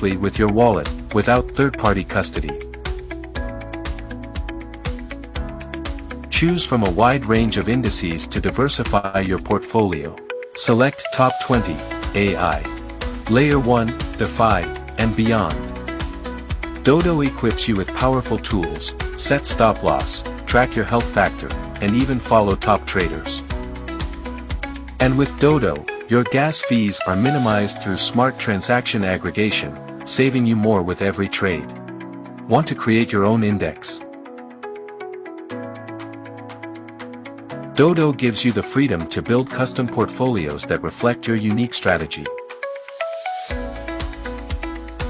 with your wallet, without third-party custody. Choose from a wide range of indices to diversify your portfolio. Select Top 20, AI, Layer 1, DeFi, and beyond. Dodo equips you with powerful tools, set stop loss, track your health factor, and even follow top traders. And with Dodo, your gas fees are minimized through smart transaction aggregation, saving you more with every trade. Want to create your own index? Dodo gives you the freedom to build custom portfolios that reflect your unique strategy.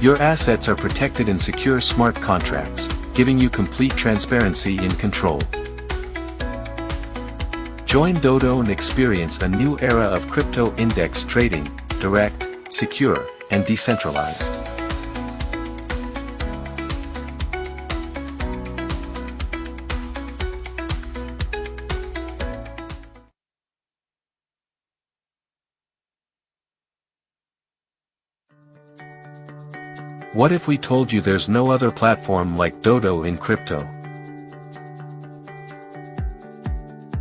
Your assets are protected in secure smart contracts, giving you complete transparency and control. Join Dodo and experience a new era of crypto index trading, direct, secure, and decentralized. What if we told you there's no other platform like Dodo in crypto?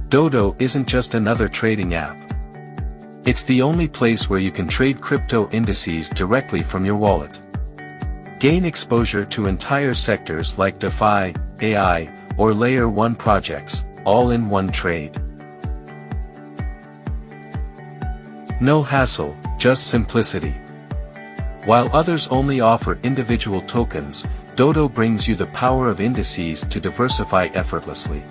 Dodo isn't just another trading app. It's the only place where you can trade crypto indices directly from your wallet. Gain exposure to entire sectors like DeFi, AI, or Layer 1 projects, all in one trade. No hassle, just simplicity. While others only offer individual tokens, Dodo brings you the power of indices to diversify effortlessly.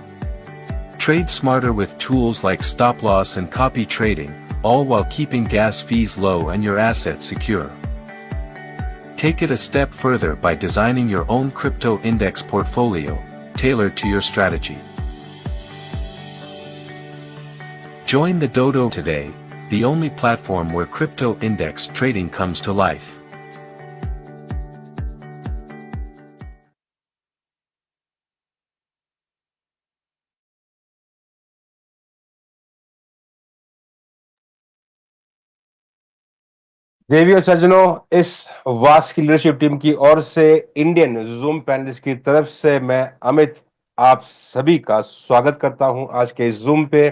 Trade smarter with tools like stop loss and copy trading, all while keeping gas fees low and your assets secure. Take it a step further by designing your own crypto index portfolio, tailored to your strategy. Join the Dodo today, the only platform where crypto index trading comes to life. देवी और सज्जनों, इस वास की leadership team की ओर से Indian zoom panelist की तरफ से मैं अमित आप सभी का स्वागत करता हूं आज के जूम पे।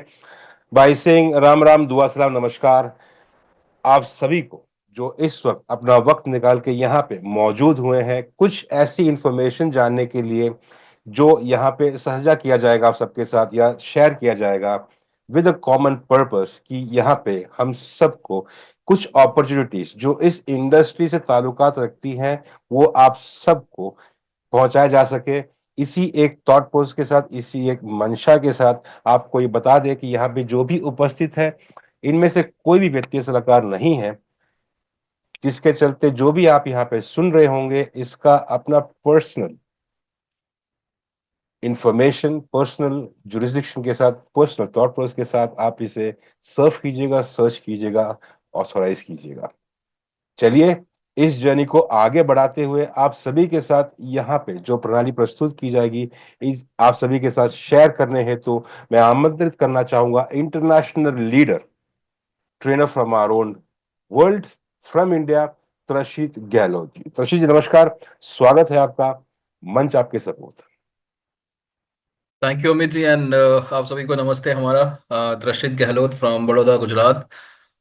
भाई सिंह, राम राम, दुआ सलाम, नमस्कार आप सभी को जो इस वक्त अपना वक्त निकाल के यहाँ पे मौजूद हुए हैं कुछ ऐसी इंफॉर्मेशन जानने के लिए जो यहाँ पे साझा किया जाएगा आप सबके साथ या शेयर किया जाएगा विद अ कॉमन पर्पस कि यहाँ पे हम सबको कुछ अपॉर्चुनिटीज जो इस इंडस्ट्री से ताल्लुकात रखती हैं वो आप सबको पहुंचाया जा सके। इसी एक थॉट प्रोसेस के साथ, इसी एक मंशा के साथ आपको ये बता दें कि यहाँ पे जो भी उपस्थित है इनमें से कोई भी व्यक्ति सलाहकार नहीं है, जिसके चलते जो भी आप यहाँ पे सुन रहे होंगे इसका अपना पर्सनल इंफॉर्मेशन, पर्सनल जुरिस्डिक्शन के साथ, पर्सनल थॉट प्रोसेस के साथ आप इसे सर्च कीजिएगा, सर्च कीजिएगा, ऑथोराइज कीजिएगा। चलिए इस जर्नी को आगे बढ़ाते हुए आप सभी के साथ यहाँ पे जो प्रणाली प्रस्तुत की जाएगी इस आप सभी के साथ शेयर करने हेतु तो मैं आमंत्रित करना चाहूंगा international leader, trainer from our own world, from India, Trashit Gehlot ji. Trashit ji नमस्कार, स्वागत है आपका, मंच आपके support. Thank you Amit ji and आप सभी को नमस्ते। हमारा त्रशित गहलोत फ्रॉम बड़ौदा, गुजरात।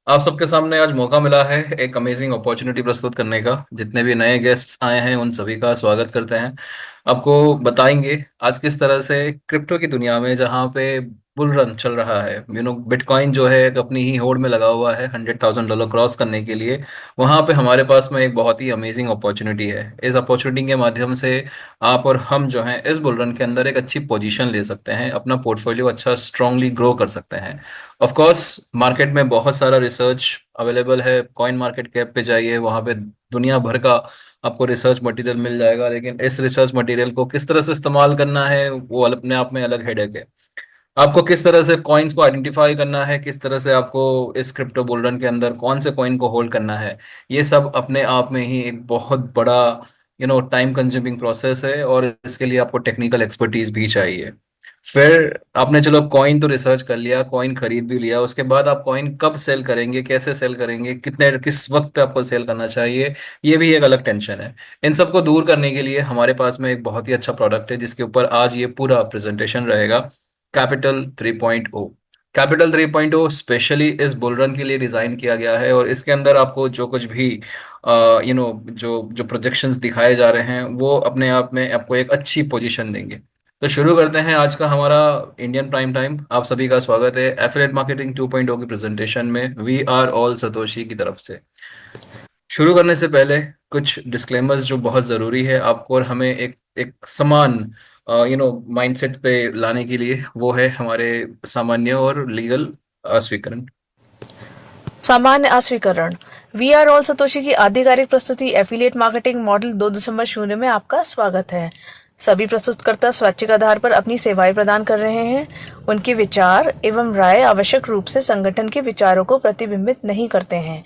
आप सबके सामने आज मौका मिला है एक अमेजिंग अपॉर्चुनिटी प्रस्तुत करने का। जितने भी नए गेस्ट्स आए हैं उन सभी का स्वागत करते हैं। आपको बताएंगे आज किस तरह से क्रिप्टो की दुनिया में जहां पे बुल रन चल रहा है, बिटकॉइन जो है एक अपनी ही होड़ में लगा हुआ है $100,000 क्रॉस करने के लिए। वहां पे हमारे पास में एक बहुत ही अमेजिंग अपॉर्चुनिटी है। इस अपॉर्चुनिटी के माध्यम से आप और हम जो हैं इस बुल रन के अंदर एक अच्छी पोजीशन ले सकते हैं, अपना पोर्टफोलियो अच्छा स्ट्रांगली ग्रो कर सकते हैं। ऑफ कोर्स मार्केट में बहुत सारा रिसर्च अवेलेबल है। कॉइन मार्केट कैप पे जाइए, वहां पे दुनिया भर का आपको रिसर्च मटेरियल मिल जाएगा, लेकिन इस रिसर्च मटेरियल को किस तरह से इस्तेमाल करना है वो अपने आप में अलग हेडेक है। आपको किस तरह से कॉइन्स को आइडेंटिफाई करना है, किस तरह से आपको इस क्रिप्टो बुल रन के अंदर कौन से कॉइन को होल्ड करना है, ये सब अपने आप में ही एक बहुत बड़ा टाइम कंज्यूमिंग प्रोसेस है और इसके लिए आपको टेक्निकल एक्सपर्टीज भी चाहिए। फिर आपने चलो कॉइन तो रिसर्च कर लिया, कॉइन खरीद भी लिया, उसके बाद आप कॉइन कब सेल करेंगे, कैसे सेल करेंगे, कितने किस वक्त पे आपको सेल करना चाहिए, ये भी एक अलग टेंशन है। इन सबको दूर करने के लिए हमारे पास में एक बहुत ही अच्छा प्रोडक्ट है जिसके ऊपर आज ये पूरा प्रेजेंटेशन रहेगा, कैपिटल 3.0। कैपिटल 3.0 स्पेशली इस बुल रन के लिए डिजाइन किया गया है, और इसके अंदर आपको जो कुछ भी जो जो प्रोजेक्शंस दिखाए जा रहे हैं वो अपने आप में आपको एक अच्छी पोजीशन देंगे। तो शुरू करते हैं आज का हमारा इंडियन प्राइम टाइम। आप सभी का स्वागत है एफिलिएट मार्केटिंग 2.0 की प्रेजेंटेशन में, वी आर ऑल सतोशी की तरफ से। शुरू करने से पहले कुछ डिस्क्लेमर्स जो बहुत ज़रूरी है आपको और हमें एक एक समान माइंडसेट पे लाने के लिए, वो है हमारे सामान्य और लीगल अस्वीकरण। सामान्य अस्वीकरण। वी आर ऑल सतोशी की आधिकारिक प्रस्तुति एफिलिएट मार्केटिंग मॉडल 2.0 में आपका स्वागत है। सभी प्रस्तुतकर्ता स्वैच्छिक आधार पर अपनी सेवाएं प्रदान कर रहे हैं। उनके विचार एवं राय आवश्यक रूप से संगठन के विचारों को प्रतिबिंबित नहीं करते हैं।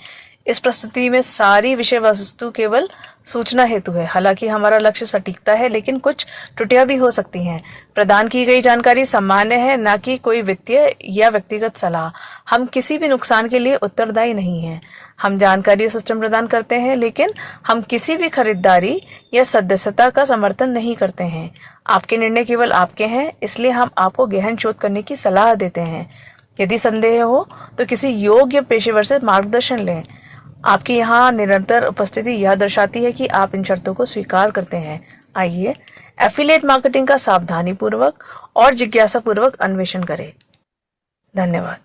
इस प्रस्तुति में सारी विषय वस्तु केवल सूचना हेतु है। हालांकि हमारा लक्ष्य सटीकता है, लेकिन कुछ त्रुटियां भी हो सकती हैं। प्रदान की गई जानकारी सामान्य है, न कि कोई वित्तीय या व्यक्तिगत सलाह। हम किसी भी नुकसान के लिए उत्तरदायी नहीं हैं। हम जानकारी और सिस्टम प्रदान करते हैं, लेकिन हम किसी भी खरीदारी या सदस्यता का समर्थन नहीं करते हैं। आपके निर्णय केवल आपके हैं, इसलिए हम आपको गहन शोध करने की सलाह देते हैं। यदि संदेह हो तो किसी योग्य पेशेवर से मार्गदर्शन लें। आपकी यहाँ निरंतर उपस्थिति यह दर्शाती है कि आप इन शर्तों को स्वीकार करते हैं। आइए एफिलिएट मार्केटिंग का सावधानी पूर्वक और जिज्ञासा पूर्वक अन्वेषण करें। धन्यवाद।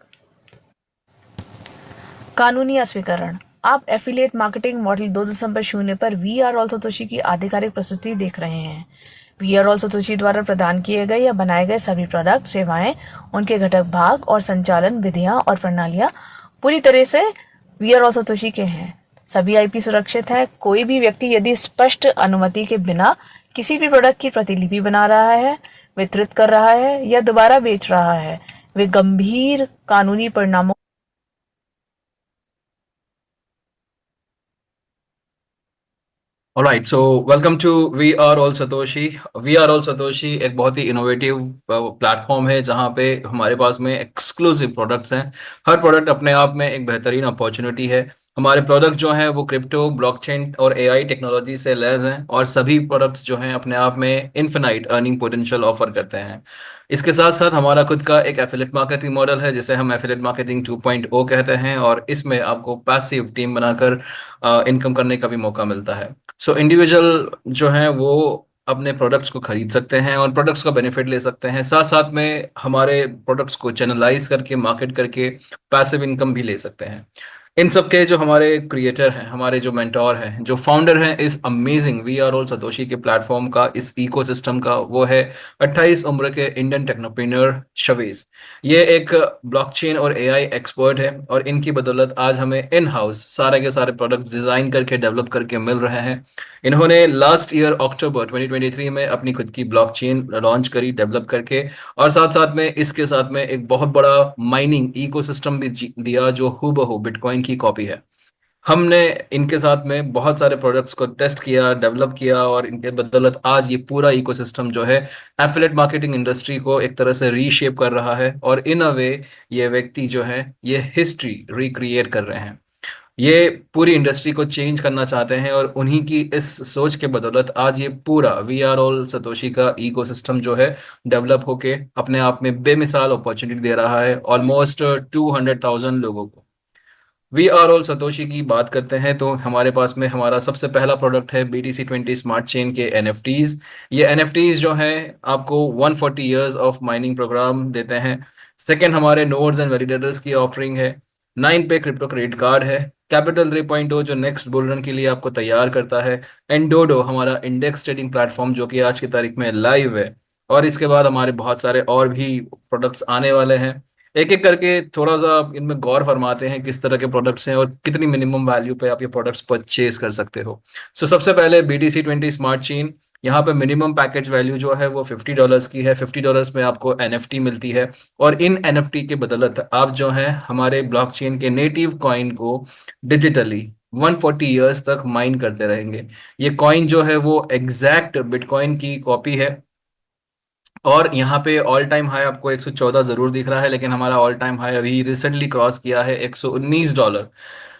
कानूनी अस्वीकरण। आप एफिलिएट मार्केटिंग मॉडल 2.0 पर वी आर ऑल सतोशी की आधिकारिक प्रस्तुति देख रहे हैं। वी आर ऑल सतोशी द्वारा प्रदान किए गए या बनाए गए सभी प्रोडक्ट, सेवाएं, उनके घटक भाग और संचालन विधियां और प्रणालियां पूरी तरह से वी आर ऑल सतोशी के हैं। सभी आईपी सुरक्षित है। कोई भी व्यक्ति यदि स्पष्ट अनुमति के बिना किसी भी प्रोडक्ट की प्रतिलिपि बना रहा है, वितरित कर रहा है या दोबारा बेच रहा है, वे गंभीर कानूनी परिणामों alright, so welcome to we are all Satoshi. We are all Satoshi एक बहुत ही इनोवेटिव प्लेटफॉर्म है जहां पे हमारे पास में एक्सक्लूसिव प्रोडक्ट्स हैं। हर प्रोडक्ट अपने आप में एक बेहतरीन अपॉर्चुनिटी है। हमारे प्रोडक्ट जो हैं वो क्रिप्टो, ब्लॉकचेन और एआई टेक्नोलॉजी से लैस हैं, और सभी प्रोडक्ट्स जो हैं अपने आप में इन्फिनाइट अर्निंग पोटेंशियल ऑफर करते हैं। इसके साथ साथ हमारा खुद का एक एफिलिएट मार्केटिंग मॉडल है जिसे हम एफिलिएट मार्केटिंग 2.0 कहते हैं, और इसमें आपको पैसिव टीम बनाकर इनकम करने का भी मौका मिलता है। सो इंडिविजुअल जो हैं वो अपने प्रोडक्ट्स को खरीद सकते हैं और प्रोडक्ट्स का बेनिफिट ले सकते हैं, साथ साथ में हमारे प्रोडक्ट्स को चैनलाइज करके मार्केट करके पैसिव इनकम भी ले सकते हैं। इन सब के जो हमारे क्रिएटर हैं, हमारे जो मेंटोर हैं, जो फाउंडर हैं इस amazing we are all Satoshi के प्लेटफॉर्म का, इस इकोसिस्टम का, वो है 28 उम्र के इंडियन टेक्नोप्रेन्योर शवेज। ये एक ब्लॉकचेन और एआई एक्सपर्ट है, और इनकी बदौलत आज हमें इन हाउस सारे के सारे प्रोडक्ट डिजाइन करके डेवलप करके मिल रहे हैं। इन्होंने लास्ट ईयर अक्टूबर 2023 में अपनी खुद की ब्लॉकचेन लॉन्च करी डेवलप करके, और साथ साथ में इसके साथ में एक बहुत बड़ा माइनिंग इकोसिस्टम भी दिया जो हूबहू बिटकॉइन की कॉपी है। हमने इनके साथ में बहुत सारे प्रोडक्ट्स को टेस्ट किया, डेवलप किया, और इनके बदौलत आज ये पूरा इकोसिस्टम जो है एफिलिएट मार्केटिंग इंडस्ट्री को एक तरह से रीशेप कर रहा है, और इन अ वे ये व्यक्ति जो है ये हिस्ट्री रिक्रिएट कर रहे हैं। ये पूरी इंडस्ट्री को चेंज करना चाहते हैं, और उन्हीं की इस सोच के बदौलत आज ये पूरा वी आर ऑल सतोशी का इकोसिस्टम जो है डेवलप होके अपने आप में बेमिसाल अपॉर्चुनिटी दे रहा है ऑलमोस्ट 200,000 लोगों को। वी आर ऑल सतोशी की बात करते हैं तो हमारे पास में हमारा सबसे पहला प्रोडक्ट है BTC20 स्मार्ट चेन के NFTs। ये NFTs जो हैं आपको 140 ईयर्स ऑफ माइनिंग प्रोग्राम देते हैं। सेकेंड, हमारे नोड्स एंड वैलिडेटर्स की ऑफरिंग है। 9 पे क्रिप्टो क्रेडिट कार्ड है। कैपिटल 3.0 जो नेक्स्ट बुल रन के लिए आपको तैयार करता है। एंड डोडो हमारा इंडेक्स ट्रेडिंग प्लेटफॉर्म जो कि आज की तारीख में लाइव है। और इसके बाद हमारे बहुत सारे और भी प्रोडक्ट्स आने वाले हैं। एक एक करके थोड़ा सा इनमें गौर फरमाते हैं किस तरह के प्रोडक्ट्स हैं और कितनी मिनिमम वैल्यू पे आप ये प्रोडक्ट्स परचेज कर सकते हो। सो सबसे पहले BTC20 स्मार्ट चेन। यहाँ पे मिनिमम पैकेज वैल्यू जो है वो $50 की है। $50 में आपको NFT मिलती है, और इन NFT के बदौलत आप जो है हमारे ब्लॉकचेन के नेटिव कॉइन को डिजिटली 140 ईयर्स तक माइन करते रहेंगे। ये कॉइन जो है वो एग्जैक्ट बिटकॉइन की कॉपी है। और यहाँ पे ऑल टाइम हाई आपको 114 जरूर दिख रहा है, लेकिन हमारा ऑल टाइम हाई अभी रिसेंटली क्रॉस किया है $119।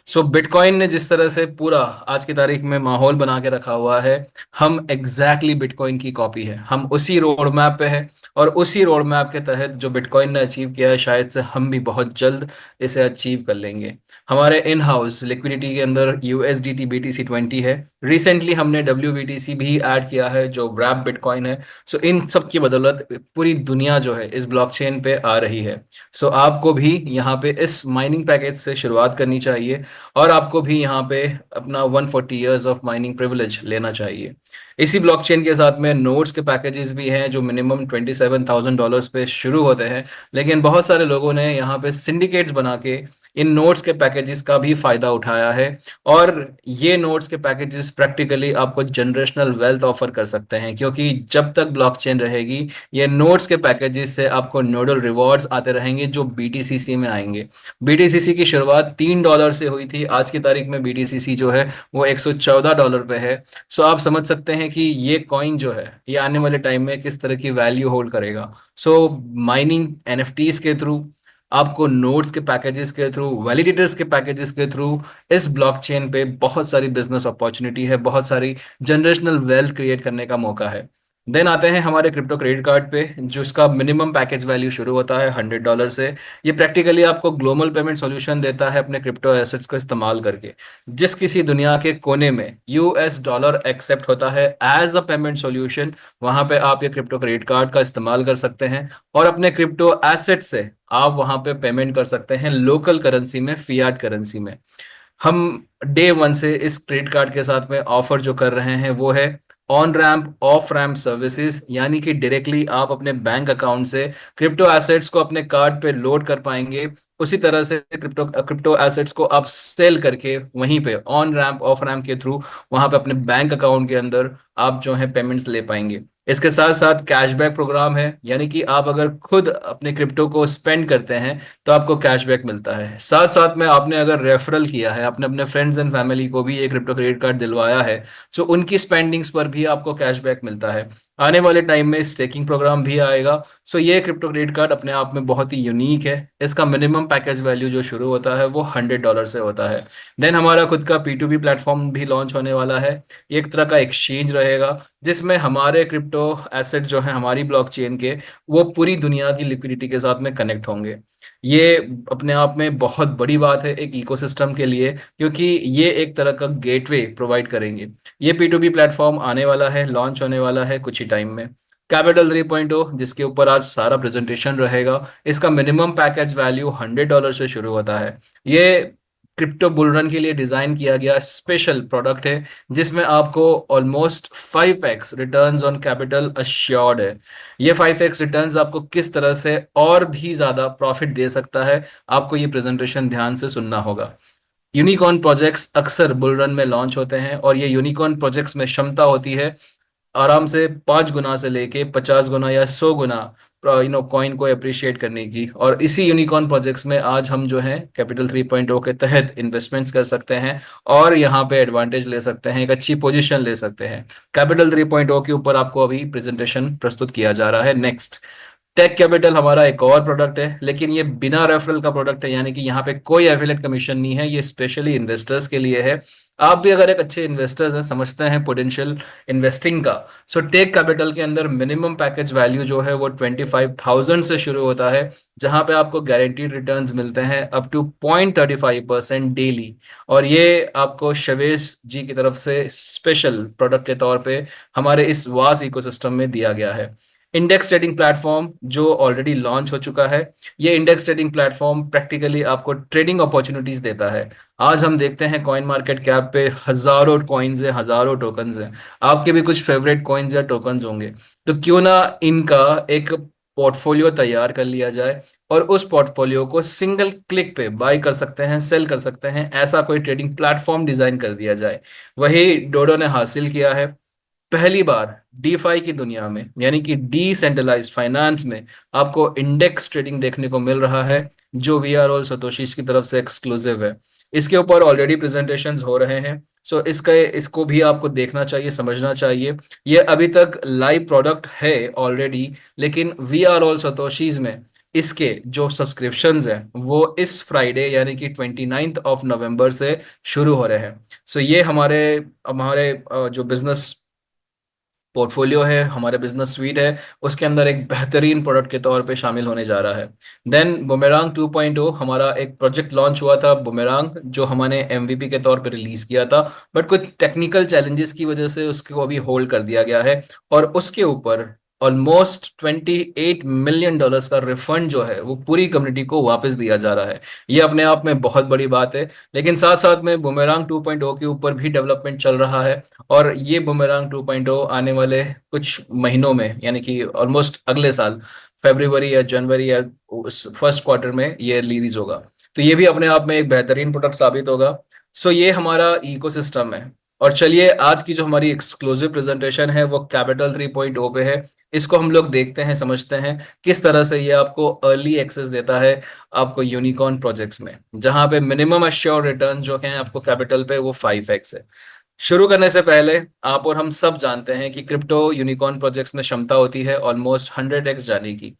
सो बिटकॉइन ने जिस तरह से पूरा आज की तारीख में माहौल बना के रखा हुआ है, हम एग्जैक्टली बिटकॉइन की कॉपी है, हम उसी रोड मैप पे है। और उसी रोड मैप के तहत जो बिटकॉइन ने अचीव किया है, शायद से हम भी बहुत जल्द इसे अचीव कर लेंगे। हमारे इन हाउस लिक्विडिटी के अंदर USDT BTC20 है। रिसेंटली हमने WBTC भी ऐड किया है जो व्रैप बिटकॉइन है। सो इन सब की बदौलत पूरी दुनिया जो है इस ब्लॉकचेन पे आ रही है। सो आपको भी यहाँ पे इस माइनिंग पैकेज से शुरुआत करनी चाहिए, और आपको भी यहाँ पे अपना 140 ईयर्स ऑफ माइनिंग प्रिविलेज लेना चाहिए। इसी ब्लॉकचेन के साथ में नोड्स के पैकेजेस भी हैं जो मिनिमम $27,000 पे शुरू होते हैं, लेकिन बहुत सारे लोगों ने यहाँ पे सिंडिकेट्स बना के इन नोट्स के पैकेजेस का भी फायदा उठाया है। और ये नोट्स के पैकेजेस प्रैक्टिकली आपको जनरेशनल वेल्थ ऑफर कर सकते हैं, क्योंकि जब तक ब्लॉकचेन रहेगी, ये नोट्स के पैकेजेस से आपको नोडल रिवॉर्ड्स आते रहेंगे जो BTCC में आएंगे। BTCC की शुरुआत $3 से हुई थी, आज की तारीख में BTCC जो है वो $114 पे है। सो आप समझ सकते हैं कि ये कॉइन जो है ये आने वाले टाइम में किस तरह की वैल्यू होल्ड करेगा। सो माइनिंग NFTs के थ्रू, आपको नोड्स के पैकेजेस के थ्रू, वैलिडेटर्स के पैकेजेस के थ्रू इस ब्लॉकचेन पे बहुत सारी बिजनेस अपॉर्चुनिटी है, बहुत सारी जनरेशनल वेल्थ क्रिएट करने का मौका है। देन आते हैं हमारे क्रिप्टो क्रेडिट कार्ड पे, जिसका मिनिमम पैकेज वैल्यू शुरू होता है $100 से। ये प्रैक्टिकली आपको ग्लोबल पेमेंट सॉल्यूशन देता है अपने क्रिप्टो एसेट्स का इस्तेमाल करके। जिस किसी दुनिया के कोने में $US एक्सेप्ट होता है एज अ पेमेंट सॉल्यूशन, वहां पे आप ये क्रिप्टो क्रेडिट कार्ड का इस्तेमाल कर सकते हैं, और अपने क्रिप्टो एसेट से आप वहां पे पेमेंट कर सकते हैं लोकल करेंसी में, फियाट करेंसी में। हम डे वन से इस क्रेडिट कार्ड के साथ में ऑफर जो कर रहे हैं वो है on ramp of ramp services, यानी कि डायरेक्टली आप अपने बैंक अकाउंट से क्रिप्टो एसेट्स को अपने कार्ड पे लोड कर पाएंगे। उसी तरह से क्रिप्टो क्रिप्टो एसेट्स को आप सेल करके वहीं पे ऑन रैम्प ऑफ रैम्प के थ्रू वहां पे अपने बैंक अकाउंट के अंदर आप जो है पेमेंट्स ले पाएंगे। इसके साथ साथ कैशबैक प्रोग्राम है, यानी कि आप अगर खुद अपने क्रिप्टो को स्पेंड करते हैं तो आपको कैशबैक मिलता है। साथ साथ में आपने अगर रेफरल किया है, आपने अपने फ्रेंड्स एंड फैमिली को भी ये क्रिप्टो क्रेडिट कार्ड दिलवाया है, तो उनकी स्पेंडिंग्स पर भी आपको कैशबैक मिलता है। आने वाले टाइम में स्टेकिंग प्रोग्राम भी आएगा। सो ये क्रिप्टो क्रेडिट कार्ड अपने आप में बहुत ही यूनिक है। इसका मिनिमम पैकेज वैल्यू जो शुरू होता है वो $100 से होता है। देन हमारा खुद का P2P प्लेटफॉर्म भी लॉन्च होने वाला है। ये एक तरह का एक्सचेंज रहेगा जिसमें हमारे क्रिप्टो एसेट जो है हमारी ब्लॉकचेन के, वो पूरी दुनिया की लिक्विडिटी के साथ में कनेक्ट होंगे। ये अपने आप में बहुत बड़ी बात है एक इकोसिस्टम के लिए, क्योंकि ये एक तरह का गेटवे प्रोवाइड करेंगे। ये P2P प्लेटफॉर्म आने वाला है, लॉन्च होने वाला है कुछ ही टाइम में। कैपिटल 3.0 जिसके ऊपर आज सारा प्रेजेंटेशन रहेगा, इसका मिनिमम पैकेज वैल्यू $100 से शुरू होता है। ये क्रिप्टो बुलरन के लिए डिजाइन किया गया स्पेशल प्रोडक्ट है, जिसमें आपको almost 5x returns on capital assured है। ये 5x रिटर्न्स आपको किस तरह से और भी ज्यादा प्रॉफिट दे सकता है, आपको ये प्रेजेंटेशन ध्यान से सुनना होगा। यूनिकॉर्न प्रोजेक्ट्स अक्सर बुल रन में लॉन्च होते हैं, और ये यूनिकॉर्न प्रोजेक्ट्स में क्षमता होती है आराम से 5 गुना से लेके 50 गुना या 100 गुना कॉइन को अप्रिशिएट करने की। और इसी यूनिकॉर्न प्रोजेक्ट्स में आज हम जो है कैपिटल 3.0 के तहत इन्वेस्टमेंट्स कर सकते हैं, और यहाँ पे एडवांटेज ले सकते हैं, एक अच्छी पोजीशन ले सकते हैं। कैपिटल 3.0 के ऊपर आपको अभी प्रेजेंटेशन प्रस्तुत किया जा रहा है। नेक्स्ट, टेक कैपिटल हमारा एक और प्रोडक्ट है, लेकिन ये बिना रेफरल का प्रोडक्ट है, यानी कि यहाँ पे कोई एफिलिएट कमीशन नहीं है। ये स्पेशली इन्वेस्टर्स के लिए है। आप भी अगर एक अच्छे इन्वेस्टर्स हैं, समझते हैं पोटेंशियल इन्वेस्टिंग का, सो टेक कैपिटल के अंदर मिनिमम पैकेज वैल्यू जो है वो 25,000 से शुरू होता है, जहां पे आपको गारंटीड रिटर्न्स मिलते हैं अप टू 0.35% डेली। और ये आपको शवेश जी की तरफ से स्पेशल प्रोडक्ट के तौर पे हमारे इस वास इकोसिस्टम में दिया गया है। इंडेक्स ट्रेडिंग प्लेटफॉर्म जो ऑलरेडी लॉन्च हो चुका है, ये इंडेक्स ट्रेडिंग प्लेटफॉर्म प्रैक्टिकली आपको ट्रेडिंग अपॉर्चुनिटीज देता है। आज हम देखते हैं कॉइन मार्केट कैप पे हजारों कॉइन्स हैं, हजारों टोकन्स हैं। आपके भी कुछ फेवरेट कॉइन्स या टोकन्स होंगे, तो क्यों ना इनका एक पोर्टफोलियो तैयार कर लिया जाए, और उस पोर्टफोलियो को सिंगल क्लिक पे बाय कर सकते हैं, सेल कर सकते हैं, ऐसा कोई ट्रेडिंग प्लेटफॉर्म डिजाइन कर दिया जाए। वही डोडो ने हासिल किया है। पहली बार डीफाई की दुनिया में, यानी कि डिसेंट्रलाइज्ड फाइनेंस में, आपको इंडेक्स ट्रेडिंग देखने को मिल रहा है, जो वी आर ऑल सतोशी की तरफ से एक्सक्लूसिव है। इसके ऊपर ऑलरेडी प्रेजेंटेशंस हो रहे हैं। सो इसको भी आपको देखना चाहिए, समझना चाहिए। ये अभी तक लाइव प्रोडक्ट है ऑलरेडी, लेकिन वी आर ऑल सतोशीज में इसके जो सब्सक्रिप्शंस हैं वो इस फ्राइडे यानी कि 29 नवंबर से शुरू हो रहे हैं। सो ये हमारे हमारे जो बिजनेस पोर्टफोलियो है, हमारे बिजनेस स्वीट है, उसके अंदर एक बेहतरीन प्रोडक्ट के तौर पे शामिल होने जा रहा है। देन बुमेरांग 2.0 हमारा एक प्रोजेक्ट लॉन्च हुआ था, बुमेरांग, जो हमने एमवीपी के तौर पे रिलीज किया था, बट कुछ टेक्निकल चैलेंजेस की वजह से उसको अभी होल्ड कर दिया गया है। और उसके ऊपर ऑलमोस्ट $28 मिलियन का रिफंड जो है वो पूरी कम्युनिटी को वापस दिया जा रहा है। ये अपने आप में बहुत बड़ी बात है। लेकिन साथ साथ में बुमेरांग 2.0 के ऊपर भी डेवलपमेंट चल रहा है, और ये बुमेरांग 2.0 आने वाले कुछ महीनों में यानी कि ऑलमोस्ट अगले साल फरवरी या जनवरी या उस फर्स्ट क्वार्टर में ये रिलीज होगा। तो ये भी अपने आप में एक बेहतरीन प्रोडक्ट साबित होगा। सो ये हमारा इकोसिस्टम है। और चलिए आज की जो हमारी एक्सक्लूसिव प्रेजेंटेशन है वो कैपिटल 3.0 पे है। इसको हम लोग देखते हैं, समझते हैं किस तरह से ये आपको अर्ली एक्सेस देता है आपको यूनिकॉर्न प्रोजेक्ट्स में, जहां पे मिनिमम अश्योर रिटर्न जो है आपको कैपिटल पे वो 5x है। शुरू करने से पहले आप और हम सब जानते हैं कि क्रिप्टो यूनिकॉर्न प्रोजेक्ट्स में क्षमता होती है ऑलमोस्ट 100x जाने की।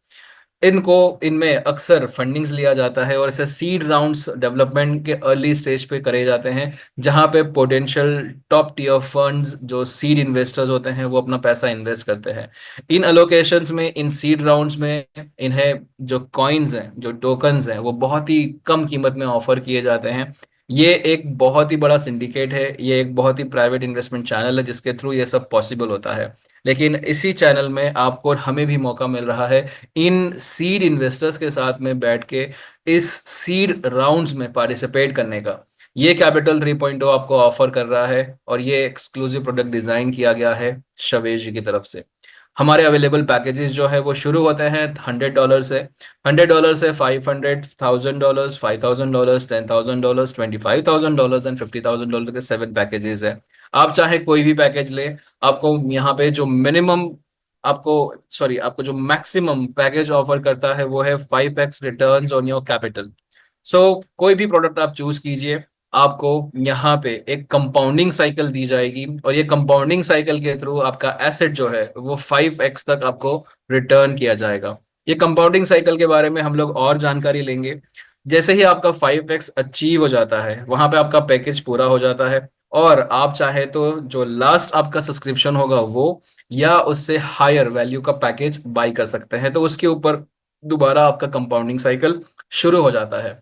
इनमें अक्सर फंडिंग्स लिया जाता है और इसे सीड राउंड्स डेवलपमेंट के अर्ली स्टेज पे करे जाते हैं, जहां पे पोटेंशियल टॉप टियर फंड्स जो सीड इन्वेस्टर्स होते हैं वो अपना पैसा इन्वेस्ट करते हैं। इन अलोकेशंस में, इन सीड राउंड्स में इन्हें जो कॉइन्स हैं, जो टोकन्स हैं, वो बहुत ही कम कीमत में ऑफर किए जाते हैं। ये एक बहुत ही बड़ा सिंडिकेट है, ये एक बहुत ही प्राइवेट इन्वेस्टमेंट चैनल है जिसके थ्रू ये सब पॉसिबल होता है। लेकिन इसी चैनल में आपको और हमें भी मौका मिल रहा है इन सीड इन्वेस्टर्स के साथ में बैठ के इस सीड राउंड्स में पार्टिसिपेट करने का। ये कैपिटल 3.0 आपको ऑफर कर रहा है, और ये एक्सक्लूसिव प्रोडक्ट डिजाइन किया गया है शवेश जी की तरफ से। हमारे अवेलेबल पैकेजेस जो है वो शुरू होते हैं $100 से। $100 से $500, $1,000, $5,000, $10,000, $25,000 एंड $50,000 के 7 पैकेजेस है। आप चाहे कोई भी पैकेज ले, आपको यहाँ पे जो मिनिमम आपको जो मैक्सिमम पैकेज ऑफर करता है वो है 5x returns on your capital. So कोई भी प्रोडक्ट आप चूज कीजिए, आपको यहाँ पे एक कंपाउंडिंग साइकिल दी जाएगी, और ये कंपाउंडिंग साइकिल के थ्रू आपका एसेट जो है वो 5x तक आपको रिटर्न किया जाएगा। ये कंपाउंडिंग साइकिल के बारे में हम लोग और जानकारी लेंगे। जैसे ही आपका 5x अचीव हो जाता है, वहां पे आपका पैकेज पूरा हो जाता है, और आप चाहे तो जो लास्ट आपका सब्सक्रिप्शन होगा वो या उससे हायर वैल्यू का पैकेज बाई कर सकते हैं, तो उसके ऊपर दोबारा आपका कंपाउंडिंग साइकिल शुरू हो जाता है।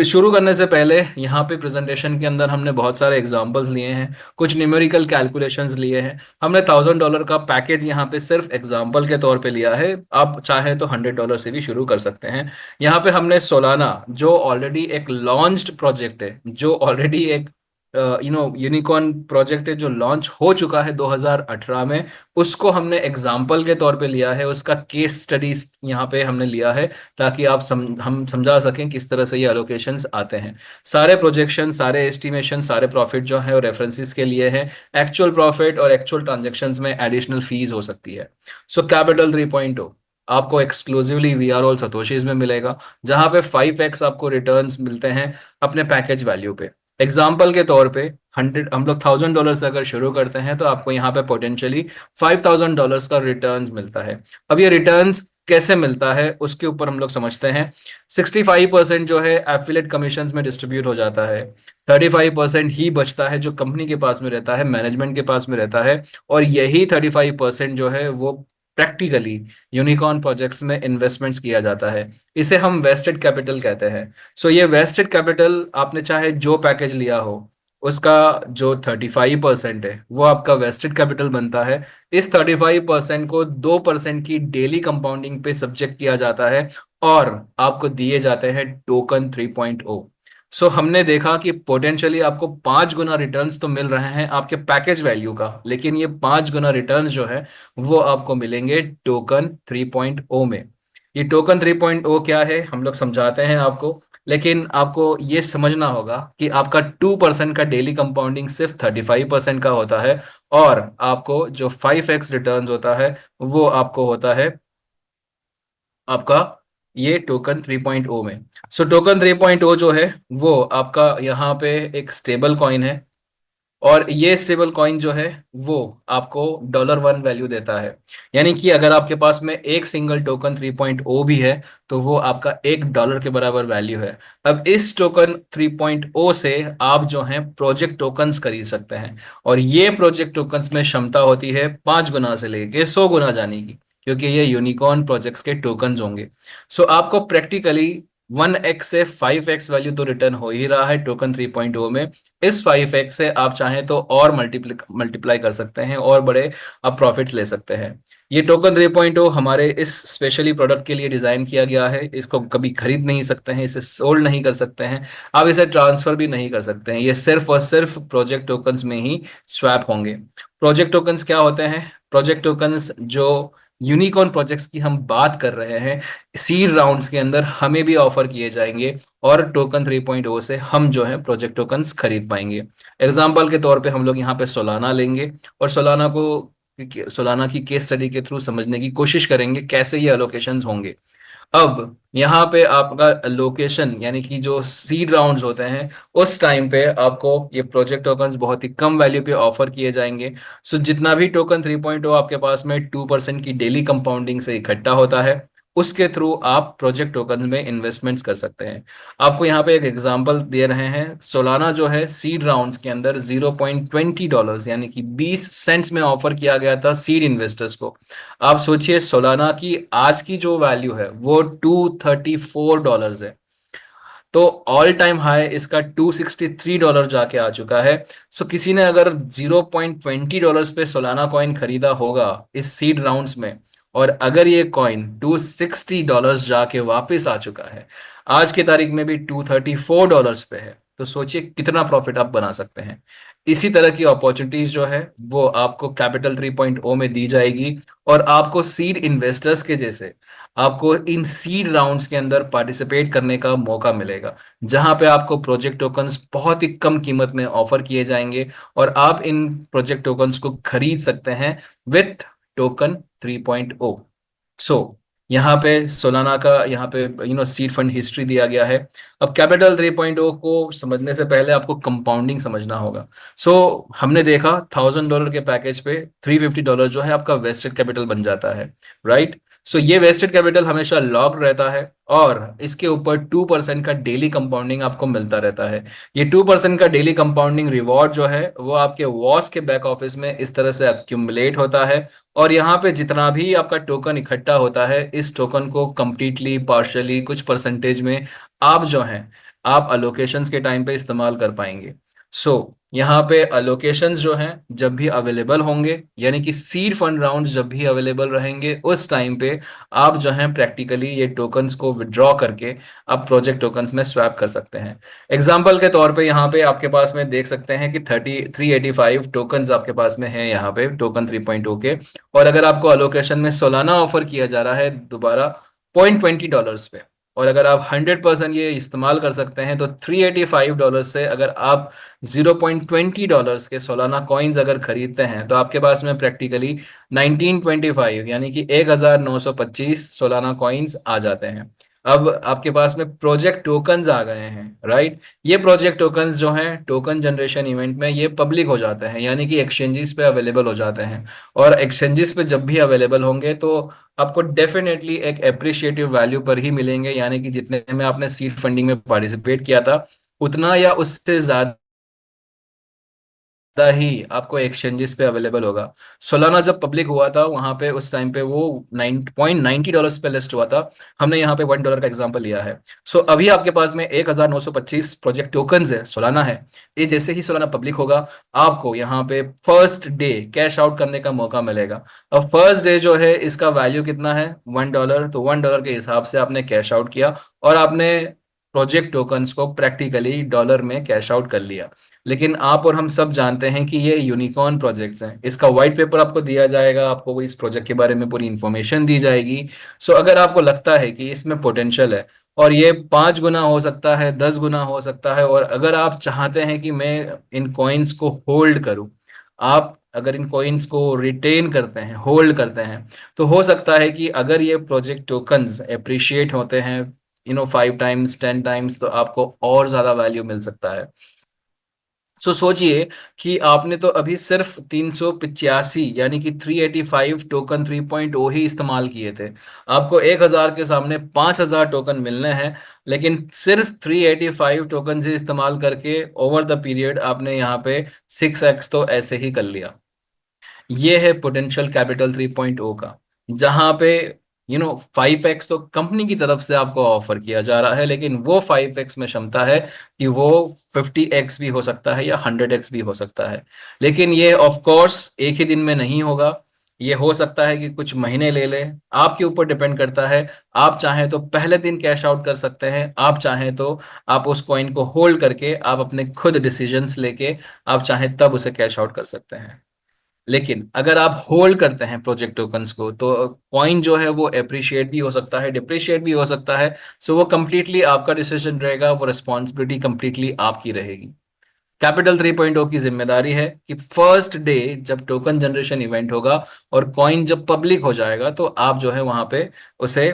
शुरू करने से पहले यहाँ पे प्रेजेंटेशन के अंदर हमने बहुत सारे एग्जांपल्स लिए हैं, कुछ न्यूमेरिकल कैलकुलेशंस लिए हैं। हमने $1,000 का पैकेज यहाँ पे सिर्फ एग्जांपल के तौर पे लिया है, आप चाहें तो $100 से भी शुरू कर सकते हैं। यहाँ पे हमने सोलाना, जो ऑलरेडी एक लॉन्च्ड प्रोजेक्ट है, जो ऑलरेडी एक यूनिकॉर्न प्रोजेक्ट है जो लॉन्च हो चुका है 2018 में, उसको हमने एग्जाम्पल के तौर पे लिया है, उसका केस स्टडीज यहाँ पे हमने लिया है, ताकि हम समझा सकें किस तरह से ये अलोकेशंस आते हैं। सारे प्रोजेक्शन, सारे एस्टिमेशन, सारे प्रॉफिट जो है वो रेफरेंसेस के लिए है। एक्चुअल प्रॉफिट और एक्चुअल ट्रांजेक्शन्स में एडिशनल फीस हो सकती है। सो कैपिटल 3.0 आपको exclusively we are all Satoshi's में मिलेगा, जहां पे 5x आपको रिटर्न्स मिलते हैं अपने पैकेज वैल्यू पे। एग्जाम्पल के तौर पे हम लोग $1,000 से अगर शुरू करते हैं तो आपको यहाँ पे पोटेंशियली $5,000 का रिटर्न्स मिलता है। अब ये रिटर्न्स कैसे मिलता है उसके ऊपर हम लोग समझते हैं। 65% जो है एफिलिएट कमीशंस में डिस्ट्रीब्यूट हो जाता है, 35% ही बचता है जो कंपनी के पास में रहता है, मैनेजमेंट के पास में रहता है, और यही 35% जो है वो प्रैक्टिकली यूनिकॉर्न प्रोजेक्ट्स में इन्वेस्टमेंट्स किया जाता है। इसे हम वेस्टेड कैपिटल कहते हैं। सो ये वेस्टेड कैपिटल आपने चाहे जो पैकेज लिया हो, उसका जो 35% है वो आपका वेस्टेड कैपिटल बनता है। इस 35% को 2% की डेली कंपाउंडिंग पे सब्जेक्ट किया जाता है, और आपको दिए जाते हैं टोकन 3.0। सो हमने देखा कि पोटेंशियली आपको 5 गुना रिटर्न्स तो मिल रहे हैं आपके पैकेज वैल्यू का, लेकिन ये 5 गुना रिटर्न्स जो है वो आपको मिलेंगे टोकन 3.0 में। ये टोकन 3.0 क्या है हम लोग समझाते हैं आपको, लेकिन आपको ये समझना होगा कि आपका 2% का डेली कंपाउंडिंग सिर्फ 35% का होता है, और आपको जो 5x रिटर्न्स होता है वो आपको होता है आपका ये टोकन 3.0 में। सो टोकन 3.0 जो है वो आपका यहाँ पे एक स्टेबल कॉइन है, और ये स्टेबल कॉइन जो है वो आपको $1 वैल्यू देता है। यानी कि अगर आपके पास में एक सिंगल टोकन 3.0 भी है तो वो आपका $1 के बराबर वैल्यू है। अब इस टोकन 3.0 से आप जो है प्रोजेक्ट टोकन्स खरीद सकते हैं, और ये प्रोजेक्ट टोकन्स में क्षमता होती है 5 गुना से लेके 100 गुना जाने की, क्योंकि ये यूनिकॉर्न प्रोजेक्ट्स के टोकन्स होंगे। सो आपको प्रैक्टिकली 1x से 5x वैल्यू तो रिटर्न हो ही रहा है टोकन 3.0 में। इस 5x से आप चाहें तो और मल्टीप्लाई कर सकते हैं और बड़े आप प्रॉफिट्स ले सकते हैं। ये टोकन 3.0 हमारे इस स्पेशली प्रोडक्ट के लिए डिजाइन किया गया है। इसको कभी खरीद नहीं सकते हैं, इसे सोल्ड नहीं कर सकते हैं, आप इसे ट्रांसफर भी नहीं कर सकते हैं। ये सिर्फ और सिर्फ प्रोजेक्ट टोकन्स में ही स्वैप होंगे। प्रोजेक्ट टोकन्स क्या होते हैं? प्रोजेक्ट टोकन्स जो यूनिकॉर्न प्रोजेक्ट्स की हम बात कर रहे हैं, सीड राउंड्स के अंदर हमें भी ऑफर किए जाएंगे और टोकन 3.0 से हम जो है प्रोजेक्ट टोकन्स खरीद पाएंगे। एग्जाम्पल के तौर पे हम लोग यहाँ पे सोलाना लेंगे और सोलाना की केस स्टडी के थ्रू समझने की कोशिश करेंगे कैसे ये अलोकेशंस होंगे। अब यहाँ पे आपका लोकेशन यानी कि जो सीड राउंड्स होते हैं उस टाइम पे आपको ये प्रोजेक्ट टोकन्स बहुत ही कम वैल्यू पे ऑफर किए जाएंगे। सो जितना भी टोकन 3.0 आपके पास में 2% की डेली कंपाउंडिंग से इकट्ठा होता है, उसके थ्रू आप प्रोजेक्ट टोकन्स में इन्वेस्टमेंट्स कर सकते हैं। आपको यहाँ पे एक एग्जांपल दे रहे हैं। सोलाना जो है सीड राउंड्स के अंदर $0.20 यानी कि 20 सेंट्स में ऑफर किया गया था सीड इन्वेस्टर्स को। आप सोचिए सोलाना की आज की जो वैल्यू है वो $234 है, तो ऑल टाइम हाई इसका $263 जाके आ चुका है। सो किसी ने अगर $0.20 पे सोलाना कॉइन खरीदा होगा इस सीड राउंड्स में, और अगर ये कॉइन $260 जाके वापस आ चुका है, आज की तारीख में भी $234 पे है, तो सोचिए कितना प्रॉफिट आप बना सकते हैं। इसी तरह की अपॉर्चुनिटीज जो है वो आपको कैपिटल 3.0 में दी जाएगी, और आपको सीड इन्वेस्टर्स के जैसे आपको इन सीड राउंड्स के अंदर पार्टिसिपेट करने का मौका मिलेगा, जहां पे आपको प्रोजेक्ट टोकन्स बहुत ही कम कीमत में ऑफर किए जाएंगे और आप इन प्रोजेक्ट टोकन्स को खरीद सकते हैं विथ टोकन 3.0। सो यहाँ पे सोलाना का यहाँ पे सीड फंड हिस्ट्री दिया गया है। अब कैपिटल 3.0 को समझने से पहले आपको कंपाउंडिंग समझना होगा। सो हमने देखा $1,000 के पैकेज पे $350 जो है आपका वेस्टेड कैपिटल बन जाता है, राइट। सो ये वेस्टेड कैपिटल हमेशा लॉक्ड रहता है और इसके ऊपर 2% का डेली कंपाउंडिंग आपको मिलता रहता है। ये 2% का डेली कंपाउंडिंग रिवॉर्ड जो है वो आपके वॉस के बैक ऑफिस में इस तरह से अक्यूमुलेट होता है, और यहाँ पे जितना भी आपका टोकन इकट्ठा होता है इस टोकन को कंप्लीटली पार्शियली कुछ परसेंटेज में आप जो हैं आप अलोकेशंस के टाइम पे इस्तेमाल कर पाएंगे। सो यहाँ पे अलोकेशंस जो हैं जब भी अवेलेबल होंगे, यानी कि सीड फंड राउंड जब भी अवेलेबल रहेंगे, उस टाइम पे आप जो हैं प्रैक्टिकली ये टोकन्स को विड्रॉ करके आप प्रोजेक्ट टोकन्स में स्वैप कर सकते हैं। एग्जाम्पल के तौर पे यहाँ पे आपके पास में देख सकते हैं कि 385 टोकन्स आपके पास में है यहाँ पे टोकन 3.0 के, और अगर आपको अलोकेशन में सोलाना ऑफर किया जा रहा है दोबारा $0.20 पे, और अगर आप 100% ये इस्तेमाल कर सकते हैं तो $385 से अगर आप $0.20 के सोलाना कॉइन्स अगर खरीदते हैं तो आपके पास में प्रैक्टिकली 1925 यानी कि 1925 सोलाना कॉइन्स आ जाते हैं। अब आपके पास में प्रोजेक्ट टोकन्स आ गए हैं, राइट। ये प्रोजेक्ट टोकन्स जो हैं टोकन जनरेशन इवेंट में ये पब्लिक हो जाते हैं, यानी कि एक्सचेंजेस पे अवेलेबल हो जाते हैं, और एक्सचेंजेस पे जब भी अवेलेबल होंगे तो आपको डेफिनेटली एक एप्रिशिएटिव वैल्यू पर ही मिलेंगे, यानी कि जितने में आपने सीड फंडिंग में पार्टिसिपेट किया था उतना या उससे ज्यादा ही आपको एक्सचेंजेस पे अवेलेबल होगा। सोलाना जब पब्लिक हुआ था वहां पे उस टाइम पे वो $9.90 पे लिस्ट हुआ था। हमने यहाँ पे $1 का एग्जांपल लिया है। सो अभी आपके पास में 1925 प्रोजेक्ट टोकन्स है, सोलाना है। ये जैसे ही सोलाना पब्लिक होगा आपको यहाँ पे फर्स्ट डे कैश आउट करने का मौका मिलेगा। अब फर्स्ट डे जो है इसका वैल्यू कितना है $1, तो $1 के हिसाब से आपने कैश आउट किया और आपने प्रोजेक्ट टोकन्स को प्रैक्टिकली डॉलर में कैश आउट कर लिया। लेकिन आप और हम सब जानते हैं कि ये यूनिकॉर्न प्रोजेक्ट्स हैं, इसका व्हाइट पेपर आपको दिया जाएगा, आपको इस प्रोजेक्ट के बारे में पूरी इंफॉर्मेशन दी जाएगी। सो अगर आपको लगता है कि इसमें पोटेंशियल है और ये 5 गुना हो सकता है, 10 गुना हो सकता है, और अगर आप चाहते हैं कि मैं इन कॉइन्स को होल्ड करूं, आप अगर इन कॉइन्स को रिटेन करते हैं, होल्ड करते हैं, तो हो सकता है कि अगर ये प्रोजेक्ट टोकन्स एप्रिशिएट होते हैं 5 टाइम्स 10 टाइम्स, तो आपको और ज्यादा वैल्यू मिल सकता है। सो सोचिए कि आपने तो अभी सिर्फ 385 यानी कि 385 टोकन 3.0 ही इस्तेमाल किए थे। आपको 1000 के सामने 5000 टोकन मिलने हैं, लेकिन सिर्फ 385 टोकन से इस्तेमाल करके ओवर द पीरियड आपने यहाँ पे 6x तो ऐसे ही कर लिया। ये है पोटेंशियल कैपिटल 3.0 का, जहां पे 5x तो कंपनी की तरफ से आपको ऑफर किया जा रहा है, लेकिन वो 5x में क्षमता है कि वो 50x भी हो सकता है या 100x भी हो सकता है। लेकिन ये ऑफ कोर्स एक ही दिन में नहीं होगा, ये हो सकता है कि कुछ महीने ले ले, आपके ऊपर डिपेंड करता है। आप चाहें तो पहले दिन कैश आउट कर सकते हैं, आप चाहें तो आप उस कॉइन को होल्ड करके आप अपने खुद डिसीजंस लेके आप चाहें तब उसे कैश आउट कर सकते हैं। लेकिन अगर आप होल्ड करते हैं प्रोजेक्ट टोकन्स को, तो कॉइन जो है वो एप्रिशिएट भी हो सकता है, डिप्रिशिएट भी हो सकता है। सो वो कंप्लीटली आपका डिसीजन रहेगा, वो रिस्पॉन्सिबिलिटी कंप्लीटली आपकी रहेगी। कैपिटल 3.0 की जिम्मेदारी है कि फर्स्ट डे जब टोकन जनरेशन इवेंट होगा और कॉइन जब पब्लिक हो जाएगा, तो आप जो है वहां पे उसे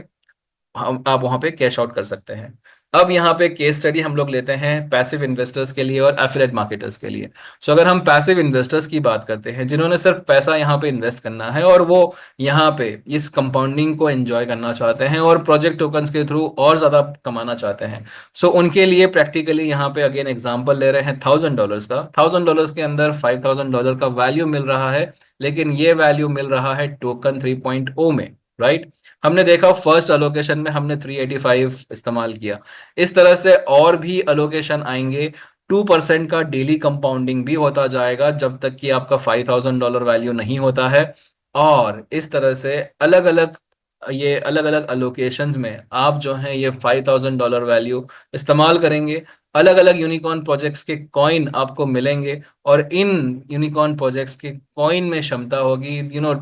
आप वहां पे कैश आउट कर सकते हैं। अब यहाँ पे केस स्टडी हम लोग लेते हैं पैसिव इन्वेस्टर्स के लिए और एफिलिएट मार्केटर्स के लिए। सो अगर हम पैसिव इन्वेस्टर्स की बात करते हैं, जिन्होंने सिर्फ पैसा यहाँ पे इन्वेस्ट करना है और वो यहाँ पे इस कंपाउंडिंग को एंजॉय करना चाहते हैं और प्रोजेक्ट टोकन्स के थ्रू और ज्यादा कमाना चाहते हैं, सो उनके लिए प्रैक्टिकली यहाँ पे अगेन एग्जाम्पल ले रहे हैं $1000 का। $1000 के अंदर $5000 का वैल्यू मिल रहा है, लेकिन ये वैल्यू मिल रहा है टोकन 3.0 में, राइट। हमने देखा फर्स्ट अलोकेशन में हमने 385 इस्तेमाल किया। इस तरह से और भी अलोकेशन आएंगे, 2% का डेली कंपाउंडिंग भी होता जाएगा जब तक कि आपका $5000 वैल्यू नहीं होता है। और इस तरह से अलग अलग अलोकेशंस में आप जो है ये $5000 वैल्यू इस्तेमाल करेंगे। अलग अलग यूनिकॉर्न प्रोजेक्ट्स के कॉइन आपको मिलेंगे और इन यूनिकॉर्न प्रोजेक्ट्स के कॉइन में क्षमता होगी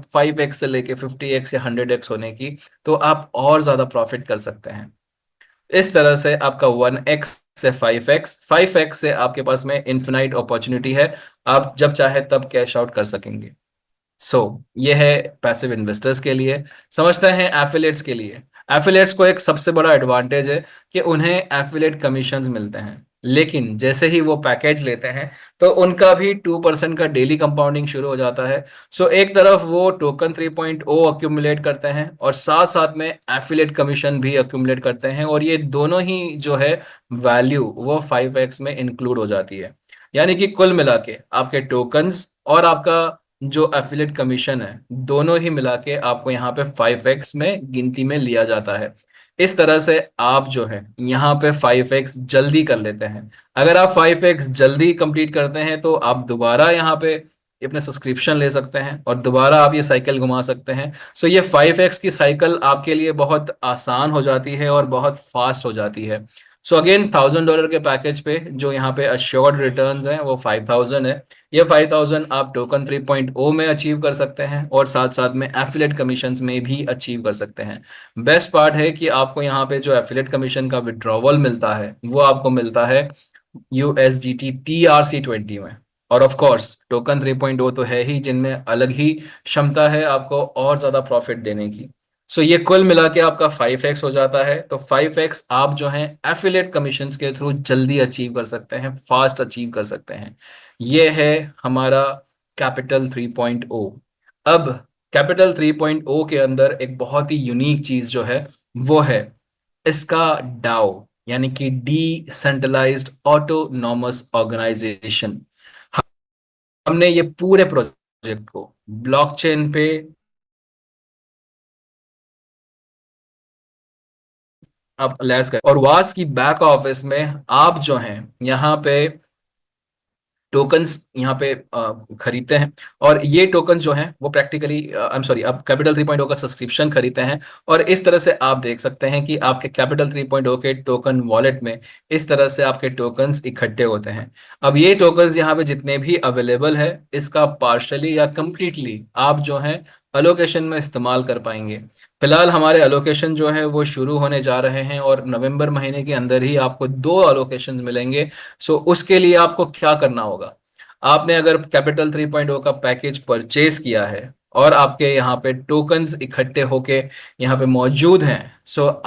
5x से लेके 50x या 100x होने की, तो आप और ज्यादा प्रॉफिट कर सकते हैं। इस तरह से आपका 1x से 5x से आपके पास में इन्फिनाइट अपॉर्चुनिटी है, आप जब चाहे तब कैश आउट कर सकेंगे। ये है पैसिव इन्वेस्टर्स के लिए। समझते हैं एफिलिएट्स के लिए। एफिलिएट्स को एक सबसे बड़ा एडवांटेज है कि उन्हें एफिलिएट कमीशंस मिलते हैं, लेकिन जैसे ही वो पैकेज लेते हैं तो उनका भी 2% का डेली कंपाउंडिंग शुरू हो जाता है। एक तरफ वो टोकन 3.0 अक्यूमुलेट करते हैं और साथ साथ में एफिलिएट कमीशन भी अक्यूमुलेट करते हैं, और ये दोनों ही जो है वैल्यू वो 5x में इंक्लूड हो जाती है। यानी कि कुल मिला के आपके टोकन्स और आपका जो एफिलिएट कमीशन है, दोनों ही मिला के आपको यहाँ पे 5x में गिनती में लिया जाता है। इस तरह से आप जो है यहाँ पे 5x जल्दी कर लेते हैं। अगर आप 5x जल्दी कंप्लीट करते हैं तो आप दोबारा यहाँ पे अपने सब्सक्रिप्शन ले सकते हैं और दोबारा आप ये साइकिल घुमा सकते हैं। ये 5x की साइकिल आपके लिए बहुत आसान हो जाती है और बहुत फास्ट हो जाती है। अगेन $1000 के पैकेज पे जो यहाँ पे अश्योर्ड रिटर्न्स हैं वो 5000 है। ये 5000 आप टोकन 3.0 में अचीव कर सकते हैं और साथ साथ में एफिलिएट कमीशंस में भी अचीव कर सकते हैं। बेस्ट पार्ट है कि आपको यहाँ पे जो एफिलिएट कमीशन का विड्रॉवल मिलता है वो आपको मिलता है USDT TRC20 में। और ऑफ कोर्स टोकन 3.0 तो है ही, जिनमें अलग ही क्षमता है आपको और ज्यादा प्रॉफिट देने की। ये कुल मिला के आपका 5x हो जाता है। तो 5x आप जो है एफिलिएट कमीशंस के थ्रू जल्दी अचीव कर सकते हैं, फास्ट अचीव कर सकते हैं। ये है हमारा कैपिटल 3.0। अब कैपिटल 3.0 के अंदर एक बहुत ही यूनिक चीज जो है वो है इसका डाओ, यानी कि डिसेंट्रलाइज्ड ऑटोनॉमस ऑर्गेनाइजेशन। हमने ये पूरे प्रोजेक्ट को ब्लॉकचेन पे आप लैस कर और वास की बैक ऑफिस में आप जो हैं यहाँ पे टोकन्स यहाँ पे खरीदते हैं, और ये टोकन जो हैं वो प्रैक्टिकली आई एम सॉरी आप कैपिटल 3.0 का सब्सक्रिप्शन खरीदते हैं, और इस तरह से आप देख सकते हैं कि आपके कैपिटल 3.0 के टोकन वॉलेट में इस तरह से आपके टोकन्स इकट्ठे होते हैं। अब ये टोकन्स यहाँ पे जितने भी अवेलेबल है, इसका पार्शली या कंप्लीटली आप जो है अलोकेशन में इस्तेमाल कर पाएंगे। फिलहाल हमारे अलोकेशन जो है वो शुरू होने जा रहे हैं और नवंबर महीने के अंदर ही आपको 2 अलोकेशन मिलेंगे। उसके लिए आपको क्या करना होगा, आपने अगर कैपिटल 3.0 का पैकेज परचेज किया है और आपके यहाँ पे टोकन्स इकट्ठे होके यहाँ पे मौजूद हैं,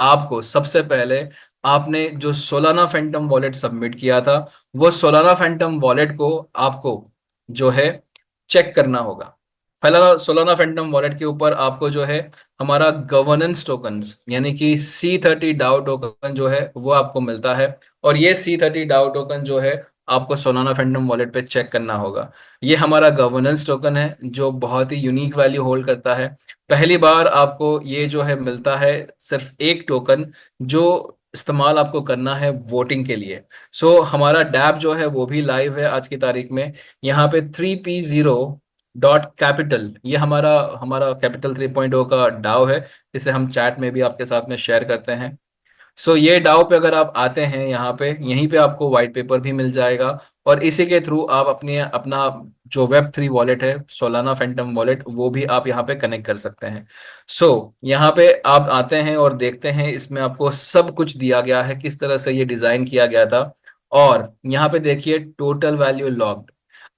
आपको सबसे पहले आपने जो सोलाना फैंटम वॉलेट सबमिट किया था, वो सोलाना फैंटम वॉलेट को आपको जो है चेक करना होगा। पहला, सोलाना फैंटम वॉलेट के ऊपर आपको जो है हमारा गवर्नेंस टोकन्स यानी कि C30 डाउ टोकन जो है वो आपको मिलता है, और ये C30 डाउ टोकन जो है आपको सोलाना फैंटम वॉलेट पे चेक करना होगा। ये हमारा गवर्नेंस टोकन है जो बहुत ही यूनिक वैल्यू होल्ड करता है। पहली बार आपको ये जो है मिलता है सिर्फ एक टोकन, जो इस्तेमाल आपको करना है वोटिंग के लिए। सो हमारा डैप जो है वो भी लाइव है आज की तारीख में। यहाँ पे 3P0.capital, ये हमारा हमारा कैपिटल 3.0 का डाव है, इसे हम चैट में भी आपके साथ में शेयर करते हैं। सो ये डाउ पे अगर आप आते हैं यहाँ पे, यहीं पे आपको व्हाइट पेपर भी मिल जाएगा, और इसी के थ्रू आप अपने अपना जो Web3 वॉलेट है, सोलाना फैंटम वॉलेट, वो भी आप यहाँ पे कनेक्ट कर सकते हैं। सो यहाँ पे आप आते हैं और देखते हैं, इसमें आपको सब कुछ दिया गया है, किस तरह से ये डिजाइन किया गया था। और यहाँ पे देखिए टोटल वैल्यू लॉग्ड।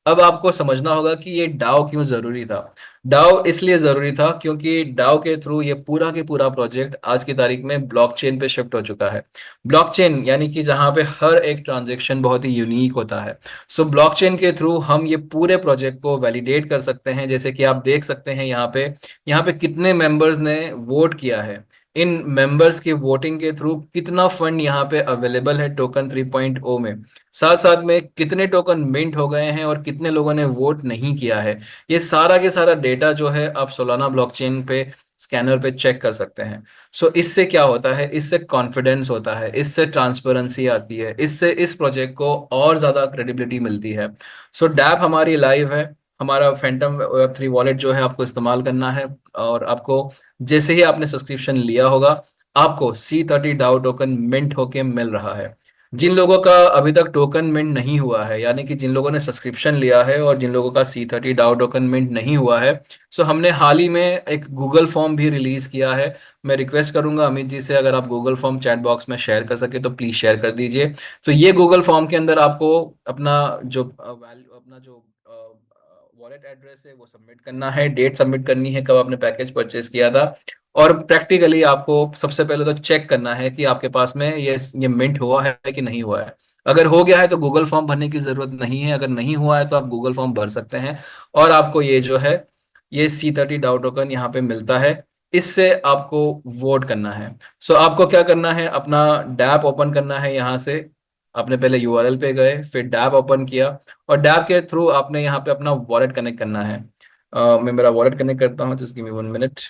अब आपको समझना होगा कि ये डाव क्यों जरूरी था। डाव इसलिए जरूरी था क्योंकि डाव के थ्रू ये पूरा के पूरा प्रोजेक्ट आज की तारीख में ब्लॉकचेन पे शिफ्ट हो चुका है। ब्लॉकचेन यानी कि जहां पे हर एक ट्रांजैक्शन बहुत ही यूनिक होता है। सो ब्लॉकचेन के थ्रू हम ये पूरे प्रोजेक्ट को वैलिडेट कर सकते हैं। जैसे कि आप देख सकते हैं यहाँ पे कितने मेंबर्स ने वोट किया है, इन मेंबर्स के वोटिंग के थ्रू कितना फंड यहाँ पे अवेलेबल है टोकन 3.0 में, साथ साथ में कितने टोकन मिंट हो गए हैं और कितने लोगों ने वोट नहीं किया है। ये सारा के सारा डेटा जो है आप सोलाना ब्लॉकचेन पे स्कैनर पे चेक कर सकते हैं। सो इससे क्या होता है, इससे कॉन्फिडेंस होता है, इससे ट्रांसपेरेंसी आती है, इससे इस प्रोजेक्ट को और ज्यादा क्रेडिबिलिटी मिलती है। सो डैप हमारी लाइव है, हमारा फैंटम Web3 वॉलेट जो है आपको इस्तेमाल करना है, और आपको जैसे ही आपने सब्सक्रिप्शन लिया होगा आपको C30 डाउ टोकन मिंट होके मिल रहा है। जिन लोगों का अभी तक टोकन मिंट नहीं हुआ है, यानी कि जिन लोगों ने सब्सक्रिप्शन लिया है और जिन लोगों का C30 डाउ टोकन मिंट नहीं हुआ है, सो हमने हाल ही में एक गूगल फॉर्म भी रिलीज किया है। मैं रिक्वेस्ट करूंगा अमित जी से, अगर आप गूगल फॉर्म चैट बॉक्स में शेयर कर सके तो प्लीज शेयर कर दीजिए। तो ये गूगल फॉर्म के अंदर आपको अपना जो वैल्यू, अपना जो वॉलेट एड्रेस है वो सबमिट करना है, डेट सबमिट करनी है कब आपने पैकेज परचेज किया था, और प्रैक्टिकली आपको सबसे पहले तो चेक करना है कि आपके पास में ये मिंट हुआ है कि नहीं हुआ है। अगर हो गया है तो गूगल फॉर्म भरने की जरूरत नहीं है, अगर नहीं हुआ है तो आप गूगल फॉर्म भर सकते हैं, और आपको ये जो है ये C30 डाउ टोकन यहाँ पे मिलता है। इससे आपको वोट करना है। सो आपको क्या करना है, अपना डैप ओपन करना है। यहाँ से आपने पहले URL पे गए, फिर डैप ओपन किया, और डैप के थ्रू आपने यहाँ पे अपना वॉलेट कनेक्ट करना है। मैं मेरा वॉलेट कनेक्ट करता हूँ, जस्ट गिव मी 1 मिनट।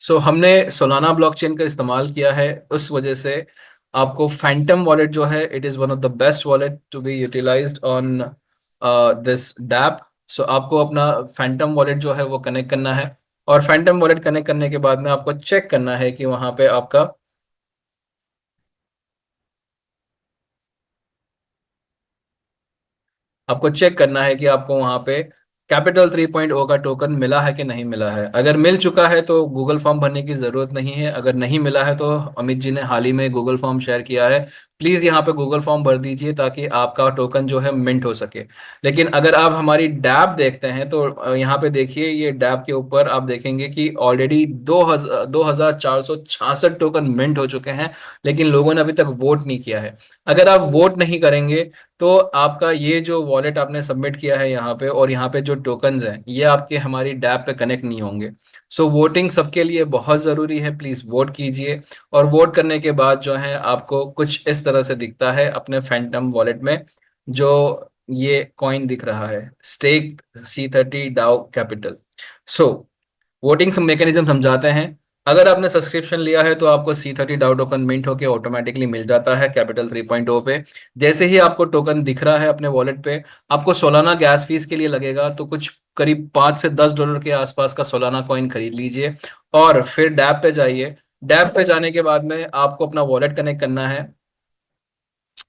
सो हमने सोलाना ब्लॉकचेन का इस्तेमाल किया है, उस वजह से आपको फैंटम वॉलेट जो है, it is one of the best wallet to be utilized on this dapp. So आपको अपना फैंटम वॉलेट जो है वो कनेक्ट करना है, और फैंटम वॉलेट कनेक्ट करने के बाद में आपको चेक करना है कि वहाँ पे आपको चेक करना है कि आपको वहां पे कैपिटल 3.0 का टोकन मिला है कि नहीं मिला है। अगर मिल चुका है तो गूगल फॉर्म भरने की जरूरत नहीं है, अगर नहीं मिला है तो अमित जी ने हाल ही में गूगल फॉर्म शेयर किया है, प्लीज यहाँ पे गूगल फॉर्म भर दीजिए ताकि आपका टोकन जो है मिंट हो सके। लेकिन अगर आप हमारी डैप देखते हैं तो यहाँ पे देखिए, ये डैप के ऊपर आप देखेंगे कि ऑलरेडी 2466 टोकन मिंट हो चुके हैं, लेकिन लोगों ने अभी तक वोट नहीं किया है। अगर आप वोट नहीं करेंगे तो आपका ये जो वॉलेट आपने सबमिट किया है यहाँ पे, और यहाँ पे जो टोकन्स हैं, ये आपके हमारी डैप पे कनेक्ट नहीं होंगे। सो वोटिंग सबके लिए बहुत ज़रूरी है, प्लीज़ वोट कीजिए। और वोट करने के बाद जो है आपको कुछ इस तरह से दिखता है अपने फैंटम वॉलेट में, जो ये कॉइन दिख रहा है, स्टेक C30 डाउ कैपिटल। सो वोटिंग मैकेनिज्म समझाते हैं। अगर आपने सब्सक्रिप्शन लिया है तो आपको C30 डाउ टोकन मिंट होके ऑटोमेटिकली मिल जाता है कैपिटल 3.0 पे। जैसे ही आपको टोकन दिख रहा है अपने वॉलेट पे, आपको सोलाना गैस फीस के लिए लगेगा, तो कुछ करीब $5 से $10 के आसपास का सोलाना कॉइन खरीद लीजिए, और फिर डैप पे जाइए। डैप पे जाने के बाद में आपको अपना वॉलेट कनेक्ट करना है,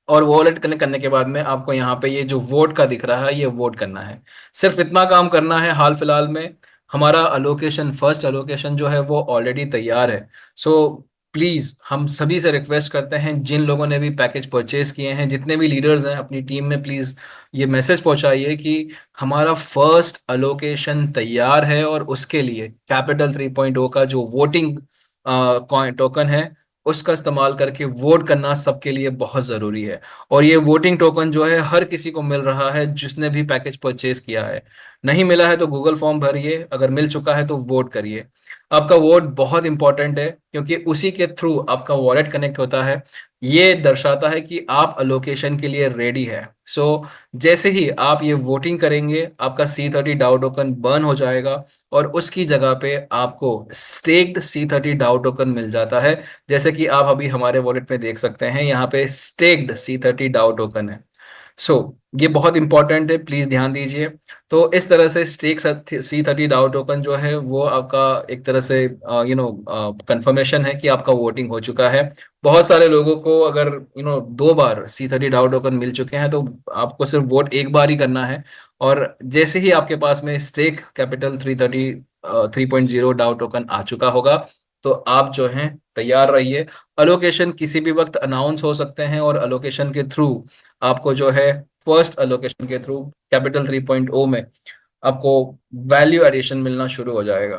और वॉलेट कनेक्ट करने के बाद में आपको यहाँ पे ये जो वोट का दिख रहा है, ये वोट करना है। सिर्फ इतना काम करना है। हाल फिलहाल में हमारा अलोकेशन, फर्स्ट अलोकेशन जो है वो ऑलरेडी तैयार है। सो प्लीज हम सभी से रिक्वेस्ट करते हैं, जिन लोगों ने भी पैकेज परचेज किए हैं, जितने भी लीडर्स हैं अपनी टीम में, प्लीज ये मैसेज पहुंचाइए कि हमारा फर्स्ट अलोकेशन तैयार है, और उसके लिए कैपिटल 3.0 का जो वोटिंग कॉइन टोकन है, उसका इस्तेमाल करके वोट करना सबके लिए बहुत जरूरी है। और ये वोटिंग टोकन जो है हर किसी को मिल रहा है जिसने भी पैकेज परचेज किया है। नहीं मिला है तो गूगल फॉर्म भरिए, अगर मिल चुका है तो वोट करिए। आपका वोट बहुत इंपॉर्टेंट है क्योंकि उसी के थ्रू आपका वॉलेट कनेक्ट होता है। ये दर्शाता है कि आप अलोकेशन के लिए रेडी है। सो जैसे ही आप ये वोटिंग करेंगे आपका C30 डाउ टोकन बर्न हो जाएगा और उसकी जगह पे आपको स्टेक्ड C30 डाउ टोकन मिल जाता है। जैसे कि आप अभी हमारे वॉलेट में देख सकते हैं, यहाँ पे स्टेक्ड C30 डाउ टोकन है। सो ये बहुत इंपॉर्टेंट है, प्लीज ध्यान दीजिए। तो इस तरह से स्टेक C30 डाउ टोकन जो है वो आपका एक तरह से कंफर्मेशन है कि आपका वोटिंग हो चुका है। बहुत सारे लोगों को अगर 2 बार C30 डाउ टोकन मिल चुके हैं तो आपको सिर्फ वोट एक बार ही करना है। और जैसे ही आपके पास में स्टेक कैपिटल 3.0 डाउ टोकन आ चुका होगा तो आप जो हैं तैयार रहिए। अलोकेशन किसी भी वक्त अनाउंस हो सकते हैं और अलोकेशन के थ्रू आपको जो है फर्स्ट अलोकेशन के थ्रू कैपिटल 3.0 में आपको वैल्यू एडिशन मिलना शुरू हो जाएगा।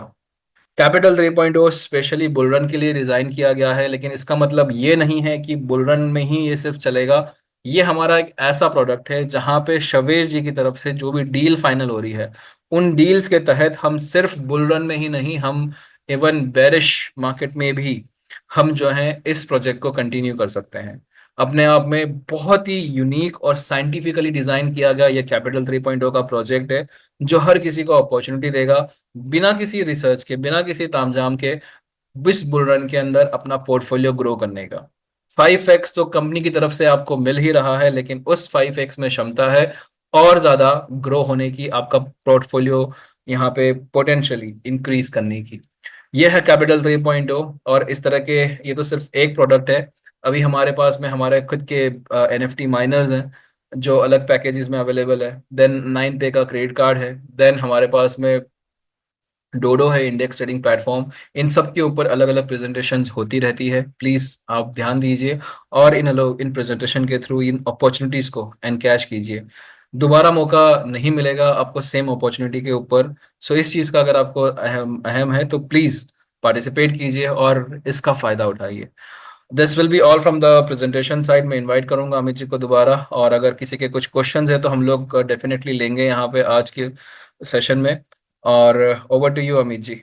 कैपिटल 3.0 स्पेशली बुलरन के लिए डिजाइन किया गया है, लेकिन इसका मतलब ये नहीं है कि बुलरन में ही ये सिर्फ चलेगा। ये हमारा एक ऐसा प्रोडक्ट है जहां पे शवेश जी की तरफ से जो भी डील फाइनल हो रही है उन डील्स के तहत हम सिर्फ बुलरन में ही नहीं, हम इवन बेरिश मार्केट में भी हम जो है इस प्रोजेक्ट को कंटिन्यू कर सकते हैं। अपने आप में बहुत ही यूनिक और साइंटिफिकली डिजाइन किया गया ये कैपिटल 3.0 का प्रोजेक्ट है जो हर किसी को अपॉर्चुनिटी देगा बिना किसी रिसर्च के, बिना किसी तामझाम के इस बुल रन के अंदर अपना पोर्टफोलियो ग्रो करने का। 5x तो कंपनी की तरफ से आपको मिल ही रहा है, लेकिन उस 5x में क्षमता है और ज्यादा ग्रो होने की, आपका पोर्टफोलियो यहाँ पे पोटेंशियली इंक्रीज करने की। यह है कैपिटल 3.0। और इस तरह के ये तो सिर्फ एक प्रोडक्ट है। अभी हमारे पास में हमारे खुद के NFT माइनर्स हैं जो अलग पैकेजेस में अवेलेबल है। देन 9 पे का क्रेडिट कार्ड है। देन हमारे पास में डोडो है, इंडेक्स ट्रेडिंग प्लेटफॉर्म। इन सब के ऊपर अलग अलग प्रेजेंटेशंस होती रहती है, प्लीज आप ध्यान दीजिए और इन प्रेजेंटेशन के थ्रू इन अपॉर्चुनिटीज को एनकैश कीजिए। दोबारा मौका नहीं मिलेगा आपको सेम अपॉर्चुनिटी के ऊपर। सो इस चीज का अगर आपको अहम अहम है तो प्लीज पार्टिसिपेट कीजिए और इसका फायदा उठाइए। This will be all from the presentation side. मैं इनवाइट करूंगा अमित जी को दोबारा, और अगर किसी के कुछ क्वेश्चंस है तो हम लोग डेफिनेटली लेंगे यहाँ पे आज के सेशन में। और ओवर टू यू अमित जी।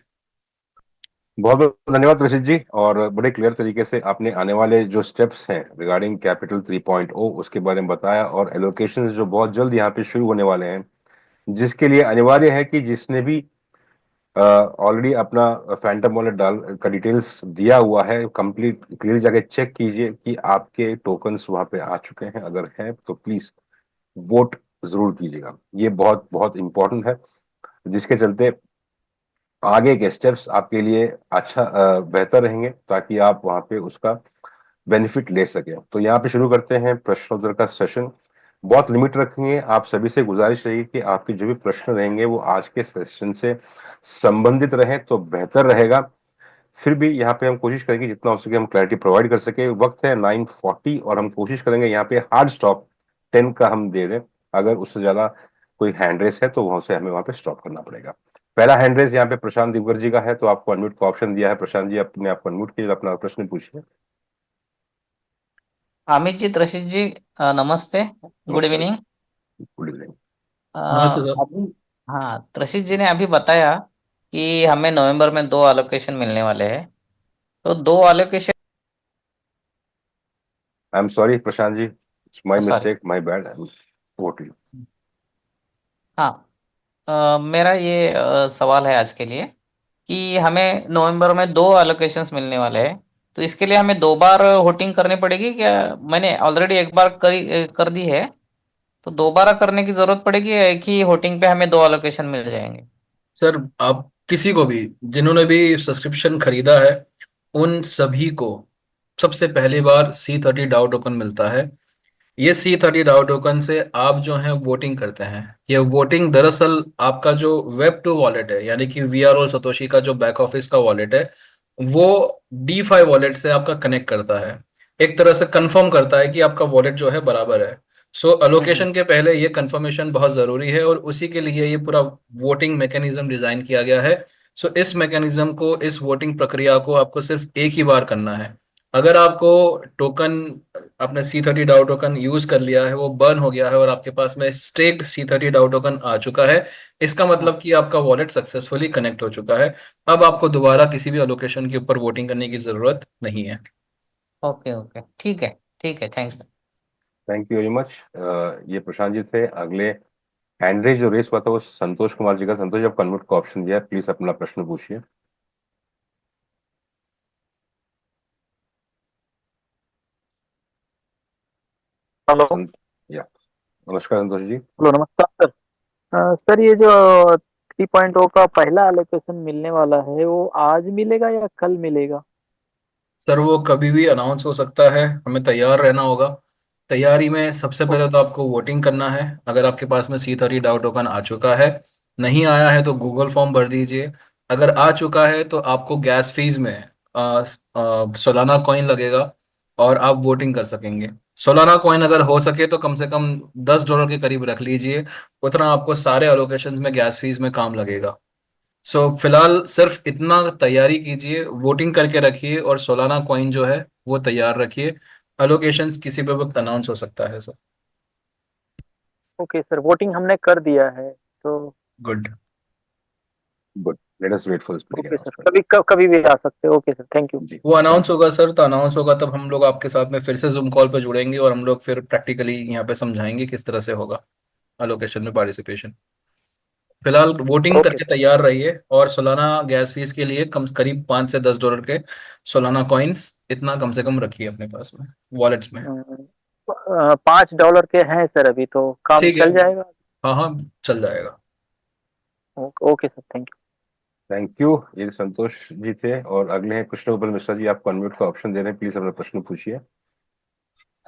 बहुत बहुत धन्यवाद रशीद जी। और बड़े क्लियर तरीके से आपने आने वाले जो स्टेप्स हैं रिगार्डिंग कैपिटल 3.0 उसके बारे में बताया, और एलोकेशंस जो बहुत जल्द यहाँ पे शुरू होने वाले हैं, जिसके लिए अनिवार्य है कि जिसने भी ऑलरेडी अपना फैंटम वॉलेट डाल का डिटेल्स दिया हुआ है, कंप्लीट क्लियर जाके चेक कीजिए कि आपके टोकन्स वहां पे आ चुके हैं। अगर है तो प्लीज वोट जरूर कीजिएगा, ये बहुत बहुत इंपॉर्टेंट है, जिसके चलते आगे के स्टेप्स आपके लिए अच्छा बेहतर रहेंगे, ताकि आप वहां पे उसका बेनिफिट ले सके। तो यहाँ पे शुरू करते हैं प्रश्नोत्तर का सेशन। बहुत लिमिट रखेंगे, आप सभी से गुजारिश रहेगी कि आपके जो भी प्रश्न रहेंगे वो आज के सेशन से संबंधित रहे तो बेहतर रहेगा। फिर भी यहाँ पे हम कोशिश करेंगे जितना हो सके हम क्लैरिटी प्रोवाइड कर सके। वक्त है 9:40 और हम कोशिश करेंगे यहाँ पे हार्ड स्टॉप 10 का हम दे दें। अगर उससे ज्यादा कोई हैंड रेस है तो वहां से हमें वहां पे स्टॉप करना पड़ेगा। पहला हैंड रेस यहाँ पे प्रशांत दिवकर जी का है, तो आपको अनम्यूट का ऑप्शन दिया है। प्रशांत जी अपने आप अनम्यूट कीजिए, अपना प्रश्न पूछिए। अमित जी, रशीद जी, नमस्ते, गुड इवनिंग। Good evening. नमस्ते सर। अभी हाँ, रशीद जी ने अभी बताया कि हमें नवंबर में 2 एलोकेशन मिलने वाले हैं, तो 2 allocation, I am sorry Prashant ji, my sorry, mistake, my bad. Over to you. हाँ, मेरा ये सवाल है आज के लिए कि हमें नवंबर में 2 एलोकेशंस मिलने वाले हैं, तो इसके लिए हमें 2 बार वोटिंग करनी पड़ेगी क्या? मैंने ऑलरेडी एक बार कर दी है, तो दोबारा करने की जरूरत पड़ेगी या एक ही वोटिंग पे हमें 2 एलोकेशन मिल जाएंगे? सर आप किसी को भी जिन्होंने भी सब्सक्रिप्शन खरीदा है उन सभी को सबसे पहली बार C30 डाउ टोकन मिलता है। ये C30 डाउ टोकन से आप जो है वोटिंग करते हैं। ये वोटिंग दरअसल आपका जो Web2 वॉलेट है, यानी कि VRO सतोशी का जो बैक ऑफिस का वॉलेट है, वो DeFi वॉलेट से आपका कनेक्ट करता है। एक तरह से कंफर्म करता है कि आपका वॉलेट जो है बराबर है। सो अलोकेशन के पहले ये कंफर्मेशन बहुत जरूरी है और उसी के लिए ये पूरा वोटिंग मैकेनिज्म डिजाइन किया गया है सो इस मैकेनिज्म को, इस वोटिंग प्रक्रिया को आपको सिर्फ एक ही बार करना है। अगर आपको टोकन, आपने C30 डाउ टोकन यूज कर लिया है, वो बर्न हो गया है और आपके पास में स्टेक्ड C30 डाउ टोकन आ चुका है, इसका मतलब कि आपका वॉलेट सक्सेसफुली कनेक्ट हो चुका है। अब आपको दोबारा किसी भी एलोकेशन के ऊपर वोटिंग करने की जरूरत नहीं है। ओके ओके, ठीक है, ठीक है, thanks. Thank you very much. ये प्रशांत जी थे। अगले हैंड रेज जो रेस हुआ था वो संतोष कुमार जी का। संतोष जी, आप कन्वर्ट को ऑप्शन दिया है, प्लीज अपना प्रश्न पूछिए। हेलो। सं- या नमस्कार संतोष जी। हेलो, नमस्कार सर। सर, ये जो 3.0 का पहला एलोकेशन मिलने वाला है वो आज मिलेगा या कल मिलेगा? सर वो कभी भी अनाउंस हो सकता है, हमें तैयार रहना होगा। तैयारी में सबसे ओ- पहले तो आपको वोटिंग करना है। अगर आपके पास में C30 डाउ टोकन आ चुका है, नहीं आया है तो गूगल फॉर्म भर दीजिए। अगर आ चुका है तो आपको गैस फीस में सोलाना कॉइन लगेगा और आप वोटिंग कर सकेंगे। सोलाना कॉइन अगर हो सके तो कम से कम $10 के करीब रख लीजिए, उतना आपको सारे अलोकेशन में गैस फीस में काम लगेगा। फिलहाल सिर्फ इतना तैयारी कीजिए, वोटिंग करके रखिए और सोलाना कॉइन जो है वो तैयार रखिए। अलोकेशंस किसी भी वक्त अनाउंस हो सकता है सर। ओके सर, वोटिंग हमने कर दिया है तो। Good. Good, let us wait for speeding okay sir, announcement. कभी भी आ सकते हैं। Okay sir, thank you. जी, वो थैंक अनाउंस यू। होगा सर, तो अनाउंस होगा तब हम लोग आपके साथ में फिर से जूम कॉल पे जुड़ेंगे और हम लोग फिर प्रैक्टिकली यहाँ पे समझाएंगे किस तरह से होगा अलोकेशन में पार्टिसिपेशन। फिलहाल वोटिंग ओके करके सर। तैयार रहिए और सालाना गैस फीस के लिए कम करीब $5 से $10 के सालाना कॉइन्स इतना कम से कम रखिए अपने पास में, वॉलेट्स में। $5 के हैं सर, अभी तो काम ठीक है। चल जाएगा। हाँ हाँ, चल जाएगा। Okay sir, thank thank you. ये संतोष जी थे। और अगले हैं कृष्ण गोपाल मिश्रा जी। आपको अनम्यूट का ऑप्शन दे रहे हैं, प्लीज अपना प्रश्न पूछिए।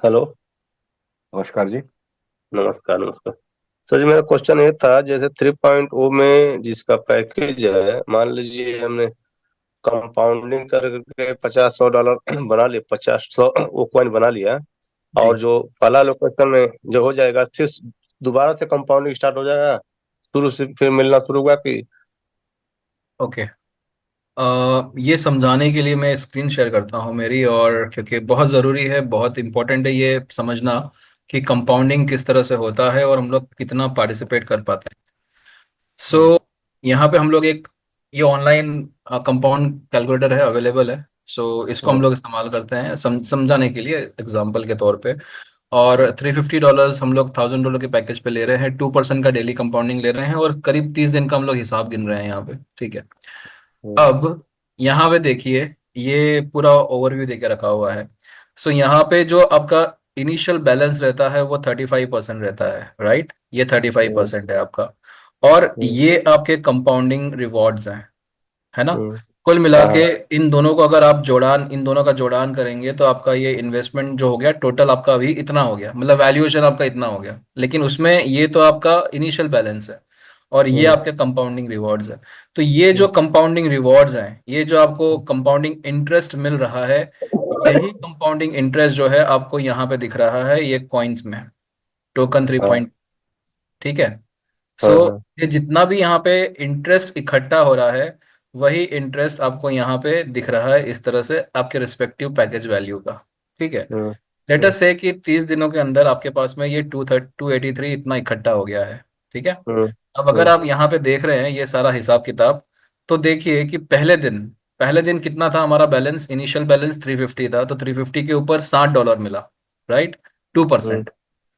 हेलो। नमस्कार जी। नमस्कार नमस्कार। सर जी, मेरा क्वेश्चन ये था, जैसे 3.0 में जिसका पैकेज है, मान लीजिए हमने कंपाउंडिंग करके $50-100 बना लिया, 50-100 वो कॉइन बना लिया, जी। और जो पहला लोकेशन में जो हो जाएगा, फिर दोबारा से कंपाउंडिंग स्टार्ट हो जाएगा, शुरू से फिर मिलना शुरू हुआ कि? ओके। ये समझाने के लिए मैं स्क्रीन शेयर करता हूँ मेरी, और क्योंकि बहुत ज़रूरी है, बहुत इंपॉर्टेंट है ये समझना कि कंपाउंडिंग किस तरह से होता है और हम लोग कितना पार्टिसिपेट कर पाते हैं। हम्म, यहाँ पे हम लोग एक, ये ऑनलाइन कंपाउंड कैलकुलेटर है, अवेलेबल है। इसको हम हम्म, लोग इस्तेमाल करते हैं समझाने के लिए, एग्जाम्पल के तौर पे। और $350 हम लोग $1000 के पैकेज पे ले रहे हैं, 2% का डेली कंपाउंडिंग ले रहे हैं और करीब 30 दिन का हम लोग हिसाब गिन रहे हैं यहाँ पे। ठीक है। हम्म, अब यहाँ पे देखिए, ये पूरा ओवरव्यू देके रखा हुआ है। यहाँ पे जो आपका इनिशियल बैलेंस रहता है वो 35% रहता है, राइट? ये थर्टी फाइव हम्म, परसेंट है आपका। और हम्म, ये आपके कंपाउंडिंग रिवॉर्ड्स हैं, है ना? हम्म, कुल मिला के हाँ, इन दोनों को अगर आप जोड़ान, इन दोनों का जोड़ान करेंगे तो आपका ये इन्वेस्टमेंट जो हो गया टोटल आपका अभी इतना हो गया, मतलब वैल्यूएशन आपका इतना हो गया। लेकिन उसमें ये तो आपका इनिशियल बैलेंस है और ये हम्म, आपके कंपाउंडिंग रिवॉर्ड्स है। तो ये हम्म, जो कंपाउंडिंग रिवॉर्ड्स हैं, ये जो आपको कंपाउंडिंग इंटरेस्ट मिल रहा है, यही कंपाउंडिंग इंटरेस्ट जो है आपको यहाँ पे दिख रहा है ये कॉइन्स में, टोकन थ्री हाँ, पॉइंट ठीक है। हाँ, सो हाँ, ये जितना भी यहाँ पे इंटरेस्ट इकट्ठा हो रहा है, वही इंटरेस्ट आपको यहाँ पे दिख रहा है इस तरह से आपके रिस्पेक्टिव पैकेज वैल्यू का। ठीक है। हम्म, लेट हम्म, अस से कि 30 दिनों के अंदर आपके पास में ये 283 इतना इकट्ठा हो गया है। ठीक है। हम्म, अब अगर हम्म, आप यहाँ पे देख रहे हैं ये सारा हिसाब किताब, तो देखिए कि पहले दिन कितना था हमारा बैलेंस, इनिशियल बैलेंस 350 था, तो 350 के ऊपर $60 मिला, right? Two hmm, percent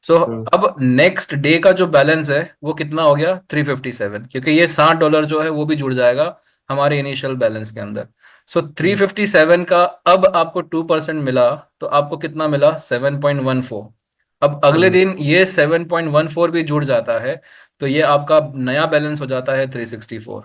so hmm, अब नेक्स्ट डे का जो बैलेंस है वो कितना हो गया? 357, क्योंकि ये $60 जो है वो भी जुड़ जाएगा हमारे इनिशियल बैलेंस के अंदर। 357 का अब आपको 2% मिला, तो आपको कितना मिला? 7.14। अब अगले हम्म, दिन ये 7.14 भी जुड़ जाता है, तो ये आपका नया बैलेंस हो जाता है 364।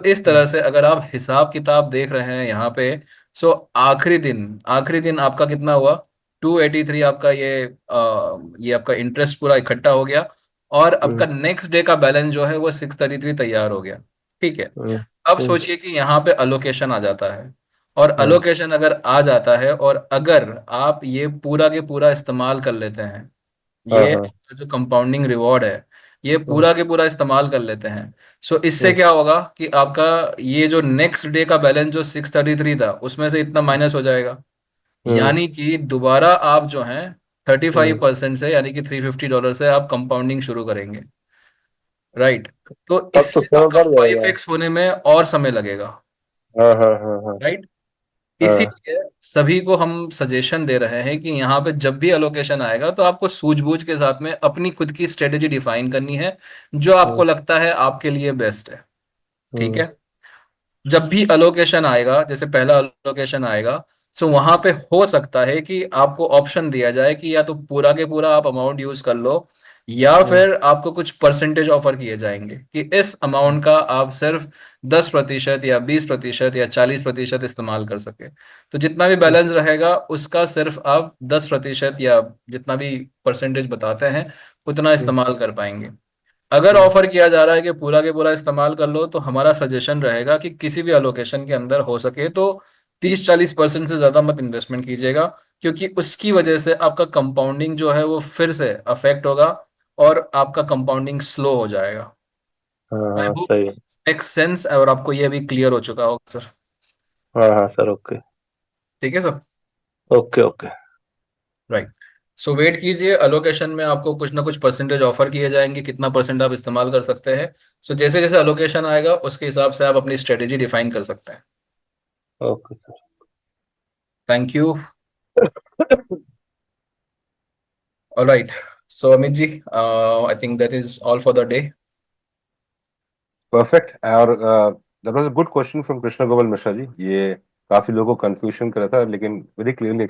इस तरह हम्म, से अगर आप हिसाब किताब देख रहे हैं यहाँ पे, सो आखिरी दिन आपका कितना हुआ? 283 आपका ये आपका इंटरेस्ट पूरा इकट्ठा हो गया और हम्म, आपका नेक्स्ट डे का बैलेंस जो है वो 633 तैयार हो गया। ठीक है। हम्म, अब हम्म, सोचिए कि यहाँ पे अलोकेशन आ जाता है, और हाँ, अलोकेशन अगर आ जाता है और अगर आप ये पूरा के पूरा इस्तेमाल कर लेते हैं, हाँ, ये हाँ, जो कंपाउंडिंग रिवॉर्ड है, ये पूरा के पूरा इस्तेमाल कर लेते हैं। सो इससे क्या होगा कि आपका ये जो नेक्स्ट डे का बैलेंस जो 633 था उसमें से इतना माइनस हो जाएगा, यानी कि दोबारा आप जो है 35% से यानी कि $350 से आप कंपाउंडिंग शुरू करेंगे, राइट। तो तब तो इससे समय आपका बढ़ जाएगा। 5x होने में और समय लगेगा, हाँ हाँ हाँ हाँ राइट। हाँ। इसीलिए सभी को हम सजेशन दे रहे हैं कि यहाँ पे जब भी अलोकेशन आएगा तो आपको सूझबूझ के साथ में अपनी खुद की स्ट्रेटेजी डिफाइन करनी है जो आपको लगता है आपके लिए बेस्ट है, ठीक हम्म है। जब भी अलोकेशन आएगा, जैसे पहला अलोकेशन आएगा, सो वहां पे हो सकता है कि आपको ऑप्शन दिया जाए कि या तो पूरा के पूरा आप अमाउंट यूज कर लो, या हम्म फिर आपको कुछ परसेंटेज ऑफर किए जाएंगे कि इस अमाउंट का आप सिर्फ 10% या 20% या 40% इस्तेमाल कर सके। तो जितना भी बैलेंस रहेगा उसका सिर्फ आप 10% या जितना भी परसेंटेज बताते हैं उतना इस्तेमाल कर पाएंगे। अगर ऑफर किया जा रहा है कि पूरा के पूरा इस्तेमाल कर लो, तो हमारा सजेशन रहेगा कि किसी भी अलोकेशन के अंदर हो सके तो 30-40% से ज्यादा मत इन्वेस्टमेंट कीजिएगा, क्योंकि उसकी वजह से आपका कंपाउंडिंग जो है वो फिर से अफेक्ट होगा और आपका कंपाउंडिंग स्लो हो जाएगा। हाँ आई हाँ होप सही है। मेक सेंस और आपको ये भी क्लियर हो चुका होगा सर। हाँ हाँ सर, ओके। ठीक है सर, ओके ओके। राइट। सो वेट कीजिए, अलोकेशन में आपको कुछ ना कुछ परसेंटेज ऑफर किए जाएंगे, कितना परसेंट आप इस्तेमाल कर सकते हैं। सो जैसे जैसे अलोकेशन आएगा उसके हिसाब से आप अपनी स्ट्रेटेजी डिफाइन कर सकते हैं। Okay sir. Thank you. Alright, so Amit ji, I think that is all for the day. Perfect. और that was a good question from Krishna Gopal Mishra ji. ये काफी लोगों को कंफ्यूजन कर रहा था, लेकिन वेरी क्लियरली